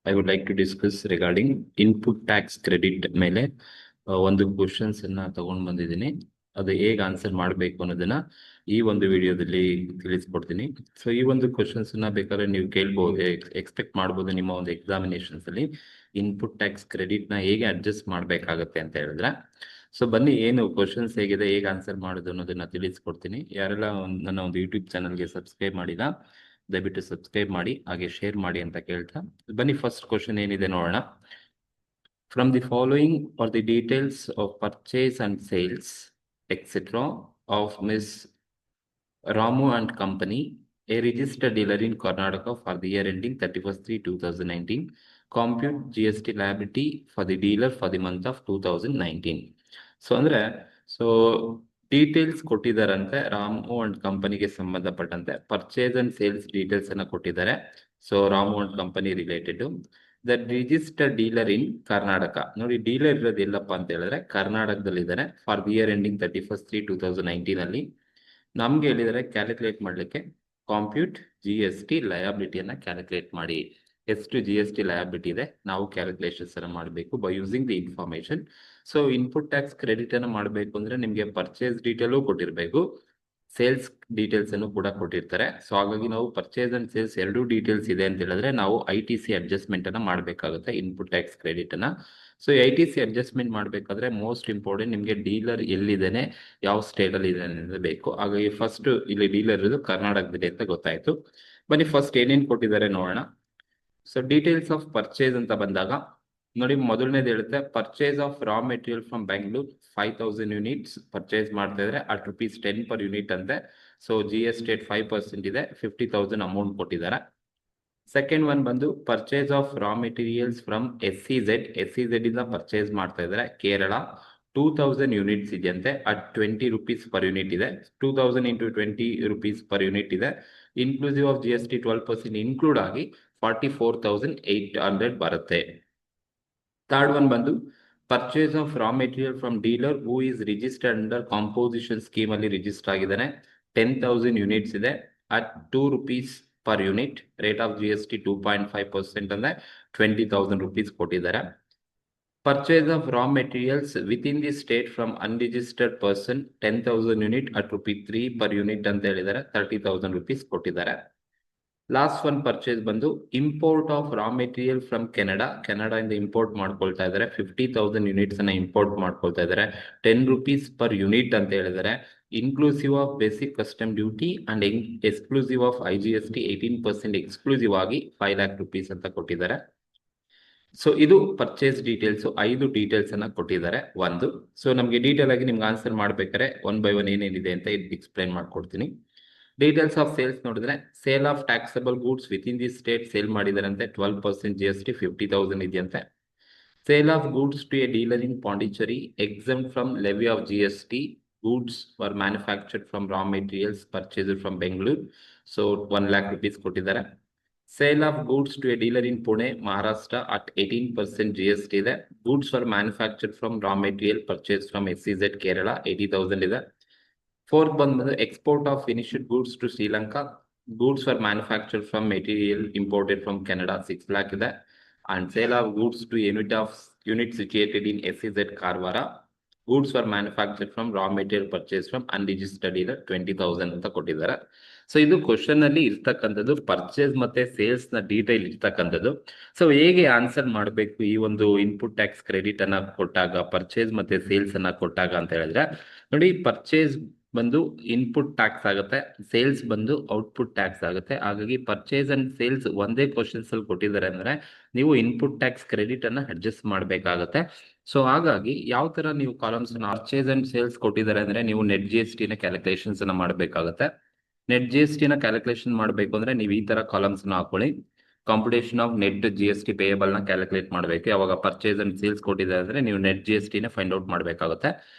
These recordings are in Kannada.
I would like to discuss regarding input tax credit ಮೇಲೆ ಒಂದು ಕ್ವಶನ್ಸ್ ಅನ್ನ ತಗೊಂಡ್ ಬಂದಿದ್ದೀನಿ. ಅದು ಹೇಗೆ ಆನ್ಸರ್ ಮಾಡಬೇಕು ಅನ್ನೋದನ್ನ ಈ ಒಂದು ವಿಡಿಯೋದಲ್ಲಿ ತಿಳಿಸ್ಕೊಡ್ತೀನಿ. ಸೊ ಈ ಒಂದು ಕ್ವಶನ್ಸ್ ಅನ್ನ ಬೇಕಾದ್ರೆ ನೀವು ಕೇಳ್ಬೋದು, ಎಕ್ಸ್ಪೆಕ್ಟ್ ಮಾಡ್ಬೋದು ನಿಮ್ಮ ಒಂದು ಎಕ್ಸಾಮಿನೇಷನ್ಸ್ ಅಲ್ಲಿ ಇನ್ಪುಟ್ ಟ್ಯಾಕ್ಸ್ ಕ್ರೆಡಿಟ್ ನ ಹೇಗೆ ಅಡ್ಜಸ್ಟ್ ಮಾಡ್ಬೇಕಾಗತ್ತೆ ಅಂತ ಹೇಳಿದ್ರೆ. ಸೊ ಬನ್ನಿ, ಏನು ಕ್ವಶನ್ಸ್ ಹೇಗಿದೆ, ಹೇಗೆ ಆನ್ಸರ್ ಮಾಡೋದು ಅನ್ನೋದನ್ನ ತಿಳಿಸ್ಕೊಡ್ತೀನಿ. ಯಾರೆಲ್ಲ ನನ್ನ ಒಂದು ಯೂಟ್ಯೂಬ್ ಚಾನಲ್ಗೆ ಸಬ್ಸ್ಕ್ರೈಬ್ ಮಾಡಿಲ್ಲ ದಯವಿಟ್ಟು ಸಬ್ಸ್ಕ್ರೈಬ್ ಮಾಡಿ, ಹಾಗೆ ಶೇರ್ ಮಾಡಿ ಅಂತ ಕೇಳ್ತಾ ಬನ್ನಿ. ಫಸ್ಟ್ ಕ್ವಶನ್ ಏನಿದೆ ನೋಡೋಣ. From the following are the details of purchase and sales etcetera of miss Ramu and company, a registered dealer in Karnataka for the year ending 31/3/2019, compute GST liability for the dealer for the month of 2019. So ಅಂದ್ರೆ ಡೀಟೇಲ್ಸ್ ಕೊಟ್ಟಿದ್ದಾರಂತೆ. ರಾಮು ಅಂಡ್ ಕಂಪನಿಗೆ ಸಂಬಂಧಪಟ್ಟಂತೆ ಪರ್ಚೇಸ್ ಅಂಡ್ ಸೇಲ್ಸ್ ಡೀಟೇಲ್ಸ್ ಅನ್ನ ಕೊಟ್ಟಿದ್ದಾರೆ. So Ramu and company related. The registered dealer ಇನ್ ಕರ್ನಾಟಕ, ನೋಡಿ ಡೀಲರ್ ಇರೋದು ಎಲ್ಲಪ್ಪ ಅಂತ ಹೇಳಿದ್ರೆ ಕರ್ನಾಟಕದಲ್ಲಿ ಇದ್ದಾರೆ. ಫಾರ್ ದಿ ಇಯರ್ ಎಂಡಿಂಗ್ 31/3/2019 ಅಲ್ಲಿ ನಮ್ಗೆ ಹೇಳಿದರೆ ಕ್ಯಾಲ್ಕುಲೇಟ್ ಮಾಡ್ಲಿಕ್ಕೆ ಕಾಂಪ್ಯೂಟ್ GST ಲಯಬಿಲಿಟಿಯನ್ನ ಕ್ಯಾಲ್ಕುಲೇಟ್ ಮಾಡಿ. ಎಷ್ಟು GST ಲಯಬಿಲಿಟಿ ಇದೆ ನಾವು ಕ್ಯಾಲ್ಕುಲೇಷನ್ಸ್ ಅನ್ನ ಮಾಡಬೇಕು by using the information. So input tax credit ಅನ್ನು ಮಾಡಬೇಕು ಅಂದ್ರೆ ನಿಮ್ಗೆ ಪರ್ಚೇಸ್ ಡೀಟೇಲು ಕೊಟ್ಟಿರಬೇಕು, ಸೇಲ್ಸ್ ಡೀಟೇಲ್ಸ್ ಅನ್ನು ಕೂಡ ಕೊಟ್ಟಿರ್ತಾರೆ. ಸೊ ಹಾಗಾಗಿ ನಾವು ಪರ್ಚೇಸ್ ಅಂಡ್ ಸೇಲ್ಸ್ ಎರಡೂ ಡೀಟೇಲ್ಸ್ ಇದೆ ಅಂತ ಹೇಳಿದ್ರೆ ನಾವು ITC ಅಡ್ಜಸ್ಟ್ಮೆಂಟ್ ಅನ್ನ ಮಾಡಬೇಕಾಗುತ್ತೆ ಇನ್ಪುಟ್ ಟ್ಯಾಕ್ಸ್ ಕ್ರೆಡಿಟ್ ಅನ್ನ. ಸೊ ITC ಅಡ್ಜಸ್ಟ್ಮೆಂಟ್ ಮಾಡಬೇಕಾದ್ರೆ ಮೋಸ್ಟ್ ಇಂಪಾರ್ಟೆಂಟ್ ನಿಮಗೆ ಡೀಲರ್ ಎಲ್ಲಿದ್ದಾನೆ, ಯಾವ ಸ್ಟೇಟ್ ಅಲ್ಲಿ ಇದೆ ಅನ್ನೋದು ಬೇಕು. ಹಾಗಾಗಿ ಫಸ್ಟ್ ಇಲ್ಲಿ ಡೀಲರ್ ಇರೋದು ಕರ್ನಾಟಕದಲ್ಲಿ ಅಂತ ಗೊತ್ತಾಯ್ತು. ಬನ್ನಿ ಫಸ್ಟ್ ಏನೇನು ಕೊಟ್ಟಿದ್ದಾರೆ ನೋಡೋಣ. ಸೊ ಡೀಟೇಲ್ಸ್ ಆಫ್ ಪರ್ಚೇಸ್ ಅಂತ ಬಂದಾಗ ನೋಡಿ, ಮೊದಲನೇದು ಹೇಳುತ್ತೆ purchase of raw material from Bengaluru 5000 units purchase ಮಾಡ್ತಾ ಇದ್ರೆ at ₹10 per ಯೂನಿಟ್ ಅಂತೆ. ಸೊ GST 5% ಇದೆ, 50,000 ಅಮೌಂಟ್ ಕೊಟ್ಟಿದ್ದಾರೆ. ಸೆಕೆಂಡ್ ಒನ್ ಬಂದು purchase of raw materials from SEZ ಇಂದ ಪರ್ಚೇಸ್ ಮಾಡ್ತಾ ಇದ್ದಾರೆ ಕೇರಳ 2000 ಯೂನಿಟ್ಸ್ ಇದೆಯಂತೆ. at ₹20 per ಯೂನಿಟ್ ಇದೆ. 2000 into ₹20 per ಯೂನಿಟ್ ಇದೆ. ಇನ್ಕ್ಲೂಸಿವ್ ಆಫ್ GST 12% ಇನ್ಕ್ಲೂಡ್ ಆಗಿ 44,800 ಬರುತ್ತೆ. ಥರ್ಡ್ ಒನ್ ಬಂದು purchase of raw material from dealer who is registered under composition scheme ಅಲ್ಲಿ ರಿಜಿಸ್ಟರ್ ಆಗಿದ್ದಾನೆ. 10,000 ಯೂನಿಟ್ಸ್ ಇದೆ. at ₹2 per unit. Rate of GST 2.5% ಅಂದ್ರೆ ₹20,000 ಕೊಟ್ಟಿದ್ದಾರೆ. Purchase of raw materials with in the state from unregistered person 10,000 unit at ₹3 per unit ಅಂತ ಹೇಳಿದ್ದಾರೆ. ₹30,000 ಕೊಟ್ಟಿದ್ದಾರೆ. ಲಾಸ್ಟ್ ಒನ್ ಪರ್ಚೇಸ್ ಬಂದು import of raw material from Canada ಇಂದ ಇಂಪೋರ್ಟ್ ಮಾಡ್ಕೊಳ್ತಾ ಇದ್ದಾರೆ. 50,000 ಯೂನಿಟ್ಸ್ ಅನ್ನ ಇಂಪೋರ್ಟ್ ಮಾಡ್ಕೊಳ್ತಾ ಇದ್ದಾರೆ. ₹10 per ಯೂನಿಟ್ ಅಂತ ಹೇಳಿದ್ದಾರೆ. Inclusive of basic custom duty and exclusive of IGST 18% exclusive ಆಗಿ ₹5,00,000 ಅಂತ ಕೊಟ್ಟಿದ್ದಾರೆ. ಸೊ ಇದು ಪರ್ಚೇಸ್ ಡೀಟೇಲ್ಸ್, 5 ಡೀಟೇಲ್ಸ್ ಅನ್ನ ಕೊಟ್ಟಿದ್ದಾರೆ ಒಂದು. ಸೊ ನಮ್ಗೆ ಡೀಟೇಲ್ ಆಗಿ ನಿಮ್ಗೆ ಆನ್ಸರ್ ಮಾಡ್ಬೇಕಾದ್ರೆ ಒನ್ ಬೈ ಒನ್ ಏನೇನಿದೆ ಅಂತ ಎಕ್ಸ್ಪ್ಲೈನ್ ಮಾಡ್ಕೊಡ್ತೀನಿ. ಡೀಟೇಲ್ಸ್ ಆಫ್ ಸೇಲ್ಸ್ ನೋಡಿದ್ರೆ sale of taxable goods within the state sale ಮಾಡಿದಾರಂತೆ. 12% GST 50,000 ಇದೆಯಂತೆ. Sale of goods to a dealer in Pondicherry exempt from levy of GST. Goods were manufactured from raw materials purchased from Bengaluru. So ₹1,00,000 ಕೊಟ್ಟಿದ್ದಾರೆ. Sale of goods to a dealer in Pune Maharashtra at 18% GST ಇದೆ. Goods were manufactured from raw material purchase from SEZ Kerala 80,000 ಇದೆ. ಫೋರ್ತ್ ಬಂದು export of finished goods to Sri Lanka. Goods for manufactured from material imported from Canada 6,00,000 ಇದೆ. And sale of goods to unit situated in SEZ Karwar. Goods for manufactured from raw material purchase from unregistered dealer 20,000 ಅಂತ ಕೊಟ್ಟಿದ್ದಾರೆ. ಸೊ ಇದು ಕ್ವಶನ್ ಅಲ್ಲಿ ಇರ್ತಕ್ಕಂಥದ್ದು ಪರ್ಚೇಸ್ ಮತ್ತೆ ಸೇಲ್ಸ್ ನ ಡೀಟೇಲ್ ಇರ್ತಕ್ಕಂಥದ್ದು. ಸೊ ಹೇಗೆ ಆನ್ಸರ್ ಮಾಡಬೇಕು ಈ ಒಂದು ಇನ್ಪುಟ್ ಟ್ಯಾಕ್ಸ್ ಕ್ರೆಡಿಟ್ ಅನ್ನ ಕೊಟ್ಟಾಗ, ಪರ್ಚೇಸ್ ಮತ್ತೆ ಸೇಲ್ಸ್ ಅನ್ನ ಕೊಟ್ಟಾಗ ಅಂತ ಹೇಳಿದ್ರೆ ನೋಡಿ, ಪರ್ಚೇಸ್ ಬಂದು ಇನ್ಪುಟ್ ಟ್ಯಾಕ್ಸ್ ಆಗುತ್ತೆ, ಸೇಲ್ಸ್ ಬಂದು ಔಟ್ಪುಟ್ ಟ್ಯಾಕ್ಸ್ ಆಗುತ್ತೆ. ಹಾಗಾಗಿ ಪರ್ಚೇಸ್ ಅಂಡ್ ಸೇಲ್ಸ್ ಒಂದೇ ಕ್ವಶನ್ಸ್ ಅಲ್ಲಿ ಕೊಟ್ಟಿದ್ದಾರೆ ಅಂದ್ರೆ ನೀವು ಇನ್ಪುಟ್ ಟ್ಯಾಕ್ಸ್ ಕ್ರೆಡಿಟ್ ಅನ್ನ ಅಡ್ಜಸ್ಟ್ ಮಾಡಬೇಕಾಗುತ್ತೆ. ಸೊ ಹಾಗಾಗಿ ಯಾವ ತರ ನೀವು ಕಾಲಮ್ಸ್ ಪರ್ಚೇಸ್ ಅಂಡ್ ಸೇಲ್ಸ್ ಕೊಟ್ಟಿದ್ದಾರೆ ಅಂದ್ರೆ ನೀವು ನೆಟ್ GST ನ ಕ್ಯಾಲ್ಕುಲೇಷನ್ಸ್ ಅನ್ನ ಮಾಡಬೇಕಾಗುತ್ತೆ. ನೆಟ್ GST ನ ಕ್ಯಾಲ್ಕುಲೇಷನ್ ಮಾಡಬೇಕು ಅಂದ್ರೆ ನೀವು ಈ ತರ ಕಾಲಮ್ಸ್ ನ ಹಾಕೊಳ್ಳಿ. Computation of net GST payable ನ ಕ್ಯಾಲ್ಕುಲೇಟ್ ಮಾಡಬೇಕು. ಯಾವಾಗ ಪರ್ಚೇಸ್ ಅಂಡ್ ಸೇಲ್ಸ್ ಕೊಟ್ಟಿದ್ದಾರೆ ಅಂದ್ರೆ ನೀವು ನೆಟ್ GST ನ ಫೈಂಡ್ ಔಟ್ ಮಾಡಬೇಕಾಗುತ್ತೆ.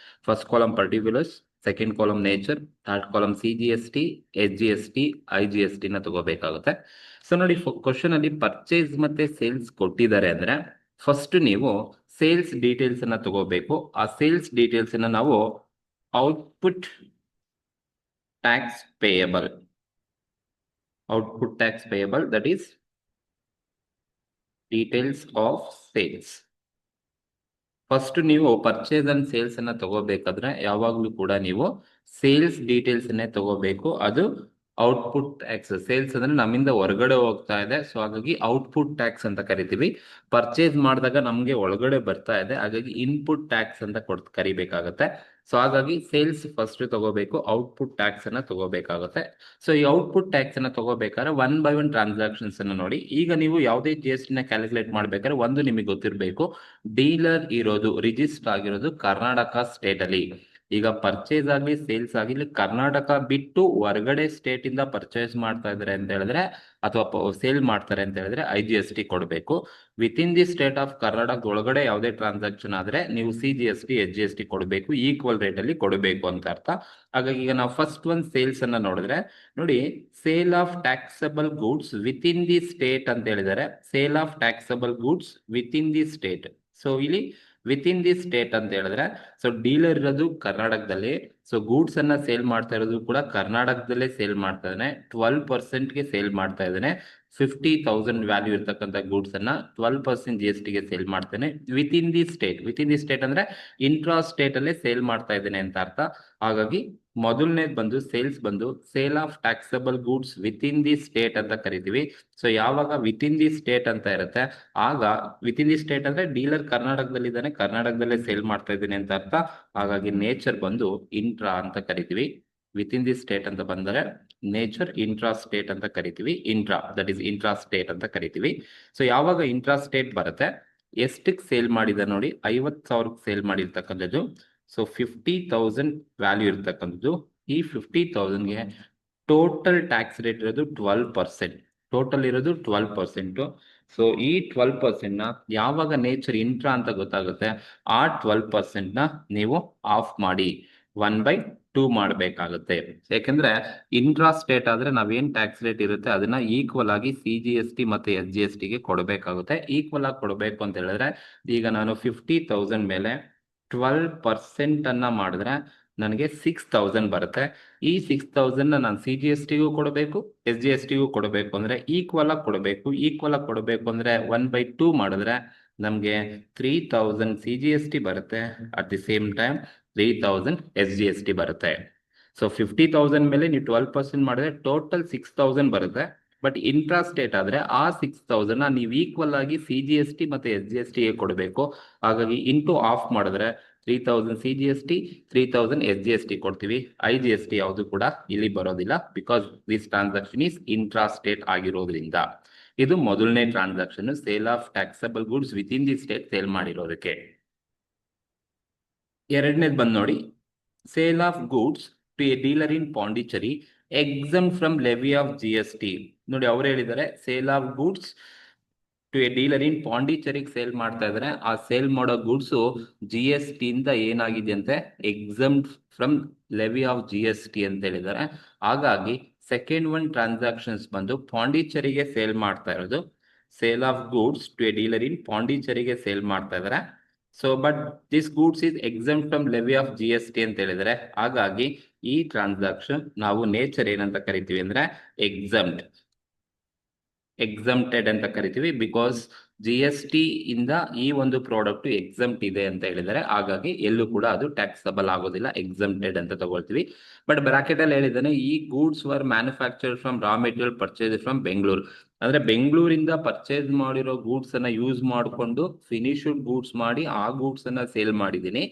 First column particulars, second column nature, third column CGST, SGST, IGST ನ ತಗೋಬೇಕಾಗುತ್ತೆ. ಸೊ ನೋಡಿ, ಕ್ವಶನ್ ಅಲ್ಲಿ ಪರ್ಚೇಸ್ ಮತ್ತೆ ಸೇಲ್ಸ್ ಕೊಟ್ಟಿದ್ದಾರೆ ಅಂದ್ರೆ ಫಸ್ಟ್ ನೀವು ಸೇಲ್ಸ್ ಡೀಟೇಲ್ಸ್ ಅನ್ನ ತಗೋಬೇಕು. ಆ ಸೇಲ್ಸ್ ಡೀಟೇಲ್ಸ್ ಅನ್ನ ನಾವು output tax payable, that is details of sales. First ನೀವು ಪರ್ಚೇಸ್ ಅಂಡ್ ಸೇಲ್ಸ್ ಅನ್ನ ತಗೋಬೇಕಾದ್ರೆ ಯಾವಾಗ್ಲೂ ಕೂಡ ನೀವು ಸೇಲ್ಸ್ ಡೀಟೇಲ್ಸ್ ಅನ್ನೇ ತಗೋಬೇಕು. ಅದು ಔಟ್ಪುಟ್ ಟ್ಯಾಕ್ಸ್. ಸೇಲ್ಸ್ ಅಂದ್ರೆ ನಮ್ಮಿಂದ ಹೊರಗಡೆ ಹೋಗ್ತಾ ಇದೆ, ಸೊ ಹಾಗಾಗಿ ಔಟ್ಪುಟ್ ಟ್ಯಾಕ್ಸ್ ಅಂತ ಕರಿತೀವಿ. ಪರ್ಚೇಸ್ ಮಾಡಿದಾಗ ನಮ್ಗೆ ಒಳಗಡೆ ಬರ್ತಾ ಇದೆ, ಹಾಗಾಗಿ ಇನ್ಪುಟ್ ಟ್ಯಾಕ್ಸ್ ಅಂತ ಕರಿಬೇಕಾಗತ್ತೆ. ಸೊ ಹಾಗಾಗಿ ಸೇಲ್ಸ್ ಫಸ್ಟ್ ತಗೋಬೇಕು, ಔಟ್ಪುಟ್ ಟ್ಯಾಕ್ಸ್ ಅನ್ನ ತಗೋಬೇಕಾಗುತ್ತೆ. ಸೊ ಈ ಔಟ್ಪುಟ್ ಟ್ಯಾಕ್ಸ್ ಅನ್ನ ತಗೋಬೇಕಾದ್ರೆ 1 by 1 ಟ್ರಾನ್ಸಾಕ್ಷನ್ಸ್ ಅನ್ನ ನೋಡಿ. ಈಗ ನೀವು ಯಾವುದೇ GST ನ ಕ್ಯಾಲ್ಕುಲೇಟ್ ಮಾಡ್ಬೇಕಾದ್ರೆ ಒಂದು ನಿಮಗೆ ಗೊತ್ತಿರಬೇಕು, ಡೀಲರ್ ಇರೋದು ರಿಜಿಸ್ಟರ್ ಆಗಿರೋದು ಕರ್ನಾಟಕ ಸ್ಟೇಟ್ ಅಲ್ಲಿ. ಈಗ ಪರ್ಚೇಸ್ ಆಗಲಿ ಸೇಲ್ಸ್ ಆಗಲಿ ಕರ್ನಾಟಕ ಬಿಟ್ಟು ಹೊರಗಡೆ ಸ್ಟೇಟ್ ಇಂದ ಪರ್ಚೇಸ್ ಮಾಡ್ತಾ ಇದಾರೆ ಅಂತ ಹೇಳಿದ್ರೆ ಅಥವಾ ಸೇಲ್ ಮಾಡ್ತಾರೆ ಅಂತ ಹೇಳಿದ್ರೆ IGST ಕೊಡಬೇಕು. With in the state of Karnataka ಒಳಗಡೆ ಯಾವುದೇ ಟ್ರಾನ್ಸಾಕ್ಷನ್ ಆದ್ರೆ ನೀವು CGST SGST ಕೊಡಬೇಕು, ಈಕ್ವಲ್ ರೇಟ್ ಅಲ್ಲಿ ಕೊಡಬೇಕು ಅಂತ ಅರ್ಥ. ಹಾಗಾಗಿ ಈಗ ನಾವು ಫಸ್ಟ್ ಒಂದು ಸೇಲ್ಸ್ ಅನ್ನ ನೋಡಿದ್ರೆ ನೋಡಿ, sale of taxable goods within the state ಅಂತ ಹೇಳಿದ್ದಾರೆ. Sale of taxable goods within the state. So ಇಲ್ಲಿ ವಿತ್ ಇನ್ ದಿ ಸ್ಟೇಟ್ ಅಂತ ಹೇಳಿದ್ರೆ, ಸೊ ಡೀಲರ್ ಇರೋದು ಕರ್ನಾಟಕದಲ್ಲಿ, ಸೊ ಗೂಡ್ಸ್ ಅನ್ನ ಸೇಲ್ ಮಾಡ್ತಾ ಇರೋದು ಕೂಡ ಕರ್ನಾಟಕದಲ್ಲೇ ಸೇಲ್ ಮಾಡ್ತಾ ಇದ್ದಾನೆ. 12% ಗೆ ಸೇಲ್ ಮಾಡ್ತಾ ಇದ್ದಾನೆ. 50,000 ವ್ಯಾಲ್ಯೂ ಇರ್ತಕ್ಕಂಥ ಗೂಡ್ಸ್ ಅನ್ನ 12% GST ಗೆ ಸೇಲ್ ಮಾಡ್ತಾನೆ with in the state. With in the state ಅಂದ್ರೆ ಇಂಟ್ರಾ ಸ್ಟೇಟ್ ಅಲ್ಲೇ ಸೇಲ್ ಮಾಡ್ತಾ ಇದ್ದೇನೆ ಅಂತ ಅರ್ಥ. ಹಾಗಾಗಿ ಮೊದಲನೇದು ಬಂದು ಸೇಲ್ಸ್ ಬಂದು sale of taxable goods within the state ಅಂತ ಕರಿತೀವಿ. ಸೊ ಯಾವಾಗ ವಿತ್ ಇನ್ ದಿ ಸ್ಟೇಟ್ ಅಂತ ಇರುತ್ತೆ, ಆಗ ವಿತ್ ಇನ್ ದಿ ಸ್ಟೇಟ್ ಅಂದ್ರೆ ಡೀಲರ್ ಕರ್ನಾಟಕದಲ್ಲಿ ಇದ್ದಾನೆ, ಕರ್ನಾಟಕದಲ್ಲೇ ಸೇಲ್ ಮಾಡ್ತಾ ಇದ್ದೀನಿ ಅಂತ ಅರ್ಥ. ಹಾಗಾಗಿ ನೇಚರ್ ಬಂದು ಇಂಟ್ರಾ ಅಂತ ಕರಿತೀವಿ. ವಿತ್ ಇನ್ ದಿ ಸ್ಟೇಟ್ ಅಂತ ಬಂದರೆ ನೇಚರ್ ಇಂಟ್ರಾ ಸ್ಟೇಟ್ ಅಂತ ಕರಿತೀವಿ. Intra that is intra state ಅಂತ ಕರಿತೀವಿ. ಸೊ ಯಾವಾಗ ಇಂಟ್ರಾ ಸ್ಟೇಟ್ ಬರುತ್ತೆ, ಎಷ್ಟಕ್ಕೆ ಸೇಲ್ ಮಾಡಿದ ನೋಡಿ, 50,000 ಸೇಲ್ ಮಾಡಿರ್ತಕ್ಕಂಥದ್ದು. ಸೊ 50,000 ವ್ಯಾಲ್ಯೂ ಇರ್ತಕ್ಕಂಥದ್ದು. ಈ 50,000ಗೆ ಟೋಟಲ್ ಟ್ಯಾಕ್ಸ್ ರೇಟ್ ಇರೋದು 12%. ಟೋಟಲ್ ಇರೋದು 12%. ಸೊ ಈ 12% ನ ಯಾವಾಗ ನೇಚರ್ ಇಂಟ್ರಾ ಅಂತ ಗೊತ್ತಾಗುತ್ತೆ, ಆ 12% ನ ನೀವು ಆಫ್ ಮಾಡಿ 1/2 ಮಾಡಬೇಕಾಗುತ್ತೆ. ಯಾಕೆಂದ್ರೆ ಇಂಟ್ರಾ ಸ್ಟೇಟ್ ಆದ್ರೆ ನಾವೇನ್ ಟ್ಯಾಕ್ಸ್ ರೇಟ್ ಇರುತ್ತೆ ಅದನ್ನ ಈಕ್ವಲ್ ಆಗಿ CGST ಮತ್ತೆ SGST ಗೆ ಕೊಡಬೇಕಾಗುತ್ತೆ. ಈಕ್ವಲ್ ಆಗಿ ಕೊಡಬೇಕು ಅಂತ ಹೇಳಿದ್ರೆ, ಈಗ ನಾನು 50,000 ಮೇಲೆ 12% ಅನ್ನ ಮಾಡಿದ್ರೆ ನನಗೆ 6,000 ಬರುತ್ತೆ. ಈ 6,000 ನಾನು CGST ಗೂ ಕೊಡಬೇಕು, SGST ಗೂ ಕೊಡಬೇಕು. ಅಂದ್ರೆ ಈಕ್ವಲ್ ಆಗಿ ಕೊಡಬೇಕು. ಈಕ್ವಲ್ ಆಗಿ ಕೊಡಬೇಕು ಅಂದ್ರೆ 1/2 ಮಾಡಿದ್ರೆ ನಮ್ಗೆ 3,000 CGST ಬರುತ್ತೆ. At the same time 3,000 SGST ಬರುತ್ತೆ. ಸೊ 50,000 ಮೇಲೆ ನೀವು 12% ಮಾಡಿದ್ರೆ ಟೋಟಲ್ 6,000 ಬರುತ್ತೆ. ಬಟ್ ಇಂಟ್ರಾ ಸ್ಟೇಟ್ ಆದ್ರೆ ಆ 6,000 ನೀವು ಈಕ್ವಲ್ ಆಗಿ CGST ಮತ್ತೆ SGST ಗೆ ಕೊಡಬೇಕು. ಹಾಗಾಗಿ ಇಂಟು ಆಫ್ ಮಾಡಿದ್ರೆ 3,000 CGST 3,000 SGST ಕೊಡ್ತೀವಿ. IGST ಯಾವುದು ಕೂಡ ಇಲ್ಲಿ ಬರೋದಿಲ್ಲ, because this transaction is intra state ಆಗಿರೋದ್ರಿಂದ. ಇದು ಮೊದಲನೇ transaction, sale of taxable goods within the state sale ಮಾಡಿರೋದಕ್ಕೆ. ಎರಡನೇದು ಬಂದು ನೋಡಿ, sale of goods to a dealer in Pondicherry exempt from levy of GST. ನೋಡಿ ಅವ್ರು ಹೇಳಿದ್ದಾರೆ sale of goods to a dealer in ಪಾಂಡಿಚೇರಿಗೆ ಸೇಲ್ ಮಾಡ್ತಾ ಇದ್ದಾರೆ. ಆ ಸೇಲ್ ಮಾಡೋ ಗೂಡ್ಸ್ GST ಇಂದ ಏನಾಗಿದೆ ಅಂತೆ, exam from levy of GST ಅಂತ ಹೇಳಿದ್ದಾರೆ. ಹಾಗಾಗಿ ಸೆಕೆಂಡ್ ಒನ್ ಟ್ರಾನ್ಸಾಕ್ಷನ್ಸ್ ಬಂದು ಪಾಂಡಿಚೇರಿಗೆ ಸೇಲ್ ಮಾಡ್ತಾ ಇರೋದು. Sale of goods to a dealer in ಪಾಂಡಿಚೇರಿಗೆ ಸೇಲ್ ಮಾಡ್ತಾ ಇದ್ದಾರೆ. So but this goods is exempt from levy of GST ಅಂತ ಹೇಳಿದರೆ, ಹಾಗಾಗಿ ಈ ಟ್ರಾನ್ಸಾಕ್ಷನ್ ನಾವು ನೇಚರ್ ಏನಂತ ಕರಿತೀವಿ ಅಂದ್ರೆ ಎಕ್ಸಮ್ಟೆಡ್ ಅಂತ ಕರಿತೀವಿ. ಬಿಕಾಸ್ GST ಇಂದ ಈ ಒಂದು ಪ್ರಾಡಕ್ಟ್ ಎಕ್ಸಮ್ಟ್ ಇದೆ ಅಂತ ಹೇಳಿದರೆ, ಹಾಗಾಗಿ ಎಲ್ಲೂ ಕೂಡ ಅದು ಟ್ಯಾಕ್ಸಬಲ್ ಆಗೋದಿಲ್ಲ, ಎಕ್ಸಮ್ಟೆಡ್ ಅಂತ ತಗೊಳ್ತೀವಿ. ಬಟ್ ಬ್ರಾಕೆಟ್ ಅಲ್ಲಿ ಹೇಳಿದ್ದಾನೆ, ಈ goods var manufacture from raw material purchase from Bengaluru. ಅಂದ್ರೆ ಬೆಂಗಳೂರಿಂದ ಪರ್ಚೇಸ್ ಮಾಡಿರೋ ಗೂಡ್ಸ್ ಅನ್ನ ಯೂಸ್ ಮಾಡಿಕೊಂಡು ಫಿನಿಶ್ಡ್ ಗೂಡ್ಸ್ ಮಾಡಿ ಆ ಗೂಡ್ಸ್ ಅನ್ನ ಸೇಲ್ ಮಾಡಿದೀನಿ.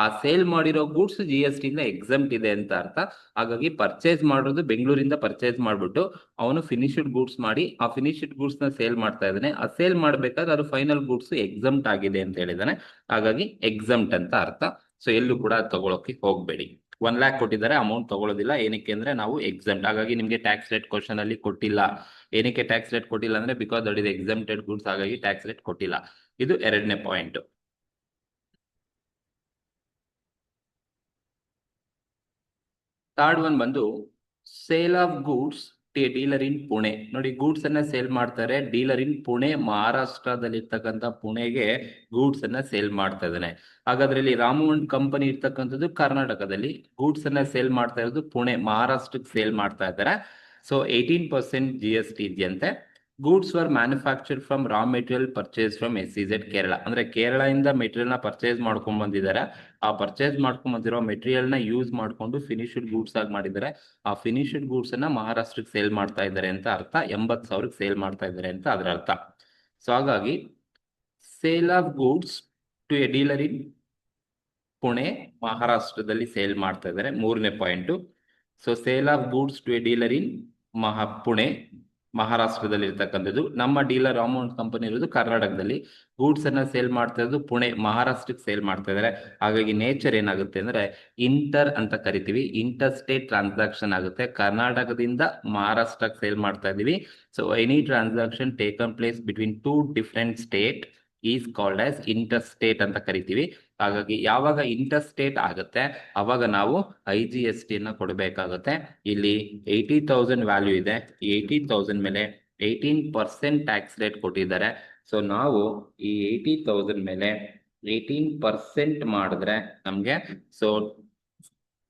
ಆ ಸೇಲ್ ಮಾಡಿರೋ ಗೂಡ್ಸ್ GST ಇಂದ ಎಕ್ಸಮ್ಟ್ ಇದೆ ಅಂತ ಅರ್ಥ. ಹಾಗಾಗಿ ಪರ್ಚೇಸ್ ಮಾಡೋದು ಬೆಂಗಳೂರಿಂದ ಪರ್ಚೇಸ್ ಮಾಡ್ಬಿಟ್ಟು ಅವನು ಫಿನಿಶ್ಡ್ ಗೂಡ್ಸ್ ಮಾಡಿ ಆ ಫಿನಿಶ್ಡ್ ಗೂಡ್ಸ್ ನ ಸೇಲ್ ಮಾಡ್ತಾ ಇದ್ದಾನೆ. ಆ ಸೇಲ್ ಮಾಡ್ಬೇಕಾದ್ರೆ ಅದು ಫೈನಲ್ ಗೂಡ್ಸ್ ಎಕ್ಸಮ್ಟ್ ಆಗಿದೆ ಅಂತ ಹೇಳಿದಾನೆ. ಹಾಗಾಗಿ ಎಕ್ಸಮ್ಟ್ ಅಂತ ಅರ್ಥ. ಸೊ ಎಲ್ಲೂ ಕೂಡ ತಗೊಳಕ್ಕೆ ಹೋಗ್ಬೇಡಿ. 1 lakh ಕೊಟ್ಟಿದ್ದಾರೆ, ಅಮೌಂಟ್ ತಗೊಳ್ಳೋದಿಲ್ಲ. ಏನಕ್ಕೆ ಅಂದ್ರೆ ನಾವು ಎಕ್ಸಮ್ಟ್. ಹಾಗಾಗಿ ನಿಮ್ಗೆ ಟ್ಯಾಕ್ಸ್ ರೇಟ್ ಕ್ವಶನ್ ಅಲ್ಲಿ ಕೊಟ್ಟಿಲ್ಲ. ಏನಕ್ಕೆ ಟ್ಯಾಕ್ಸ್ ರೇಟ್ ಕೊಟ್ಟಿಲ್ಲ ಅಂದ್ರೆ because that is exempted goods, ಹಾಗಾಗಿ ಟ್ಯಾಕ್ಸ್ ರೇಟ್ ಕೊಟ್ಟಿಲ್ಲ. ಇದು ಎರಡನೇ ಪಾಯಿಂಟ್. ಥರ್ಡ್ ಒನ್ ಬಂದು sale of goods to a dealer in Pune. ನೋಡಿ ಗೂಡ್ಸ್ ಅನ್ನ ಸೇಲ್ ಮಾಡ್ತಾರೆ, ಡೀಲರ್ ಇನ್ ಪುಣೆ, ಮಹಾರಾಷ್ಟ್ರದಲ್ಲಿ ಇರ್ತಕ್ಕಂಥ ಪುಣೆಗೆ ಗೂಡ್ಸ್ ಅನ್ನ ಸೇಲ್ ಮಾಡ್ತಾ ಇದ್ದಾನೆ. ಹಾಗಾದ್ರೆ ಇಲ್ಲಿ ರಾಮವನ್ ಕಂಪನಿ ಇರ್ತಕ್ಕಂಥದ್ದು ಕರ್ನಾಟಕದಲ್ಲಿ, ಗೂಡ್ಸ್ ಅನ್ನ ಸೇಲ್ ಮಾಡ್ತಾ ಇರೋದು ಪುಣೆ ಮಹಾರಾಷ್ಟ್ರಕ್ಕೆ ಸೇಲ್ ಮಾಡ್ತಾ ಇದ್ದಾರೆ. ಸೊ 18% GST ಇದೆಯಂತೆ. Goods were manufactured from raw material purchase from SEZ Kerala. ಅಂದ್ರೆ ಕೇರಳದಿಂದ ಮೆಟೀರಿಯಲ್ ನ ಪರ್ಚೇಸ್ ಮಾಡ್ಕೊಂಡ್ ಬಂದಿದ್ದಾರೆ. ಆ ಪರ್ಚೇಸ್ ಮಾಡ್ಕೊಂಡ್ ಬಂದಿರೋ ಮೆಟೀರಿಯಲ್ ನ ಯೂಸ್ ಮಾಡ್ಕೊಂಡು ಫಿನಿಶ್ಡ್ ಗೂಡ್ಸ್ ಆಗಿ ಮಾಡಿದ್ದಾರೆ. ಆ ಫಿನಿಶ್ಡ್ ಗೂಡ್ಸ್ ಅನ್ನ ಮಹಾರಾಷ್ಟ್ರಕ್ಕೆ ಸೇಲ್ ಮಾಡ್ತಾ ಇದ್ದಾರೆ ಅಂತ ಅರ್ಥ. 80,000 ಸೇಲ್ ಮಾಡ್ತಾ ಇದ್ದಾರೆ ಅಂತ ಅದರ ಅರ್ಥ. ಸೊ ಹಾಗಾಗಿ sale of goods to a dealer in Pune, ಮಹಾರಾಷ್ಟ್ರದಲ್ಲಿ ಸೇಲ್ ಮಾಡ್ತಾ ಇದ್ದಾರೆ. 3ನೇ point. So sale of goods to a dealer in Pune, ಮಹಾರಾಷ್ಟ್ರದಲ್ಲಿ ಇರ್ತಕ್ಕಂಥದ್ದು. ನಮ್ಮ ಡೀಲರ್ ರಾಮೌಂಟ್ ಕಂಪನಿ ಇರೋದು ಕರ್ನಾಟಕದಲ್ಲಿ. ಗೂಡ್ಸ್ ಅನ್ನ ಸೇಲ್ ಮಾಡ್ತಾ ಇರೋದು ಪುಣೆ, ಮಹಾರಾಷ್ಟ್ರಕ್ಕೆ ಸೇಲ್ ಮಾಡ್ತಾ ಇದ್ದಾರೆ. ಹಾಗಾಗಿ ನೇಚರ್ ಏನಾಗುತ್ತೆ ಅಂದ್ರೆ ಇಂಟರ್ ಅಂತ ಕರಿತೀವಿ. ಇಂಟರ್ ಸ್ಟೇಟ್ ಟ್ರಾನ್ಸಾಕ್ಷನ್ ಆಗುತ್ತೆ. ಕರ್ನಾಟಕದಿಂದ ಮಹಾರಾಷ್ಟ್ರಕ್ಕೆ ಸೇಲ್ ಮಾಡ್ತಾ ಇದೀವಿ. So any transaction taken place between 2 different state is called as inter state ಅಂತ ಕರಿತೀವಿ. ಹಾಗಾಗಿ ಯಾವಾಗ ಇಂಟರ್ ಸ್ಟೇಟ್ ಆಗುತ್ತೆ ಅವಾಗ ನಾವು IGST ನ ಕೊಡಬೇಕಾಗುತ್ತೆ. ಇಲ್ಲಿ 80,000 ವ್ಯಾಲ್ಯೂ ಇದೆ. 80,000 ಮೇಲೆ 18% ಟ್ಯಾಕ್ಸ್ ರೇಟ್ ಕೊಟ್ಟಿದ್ದಾರೆ. ಸೊ ನಾವು ಈ 80,000 ಮೇಲೆ 18% ಮಾಡಿದ್ರೆ ನಮ್ಗೆ ಸೊ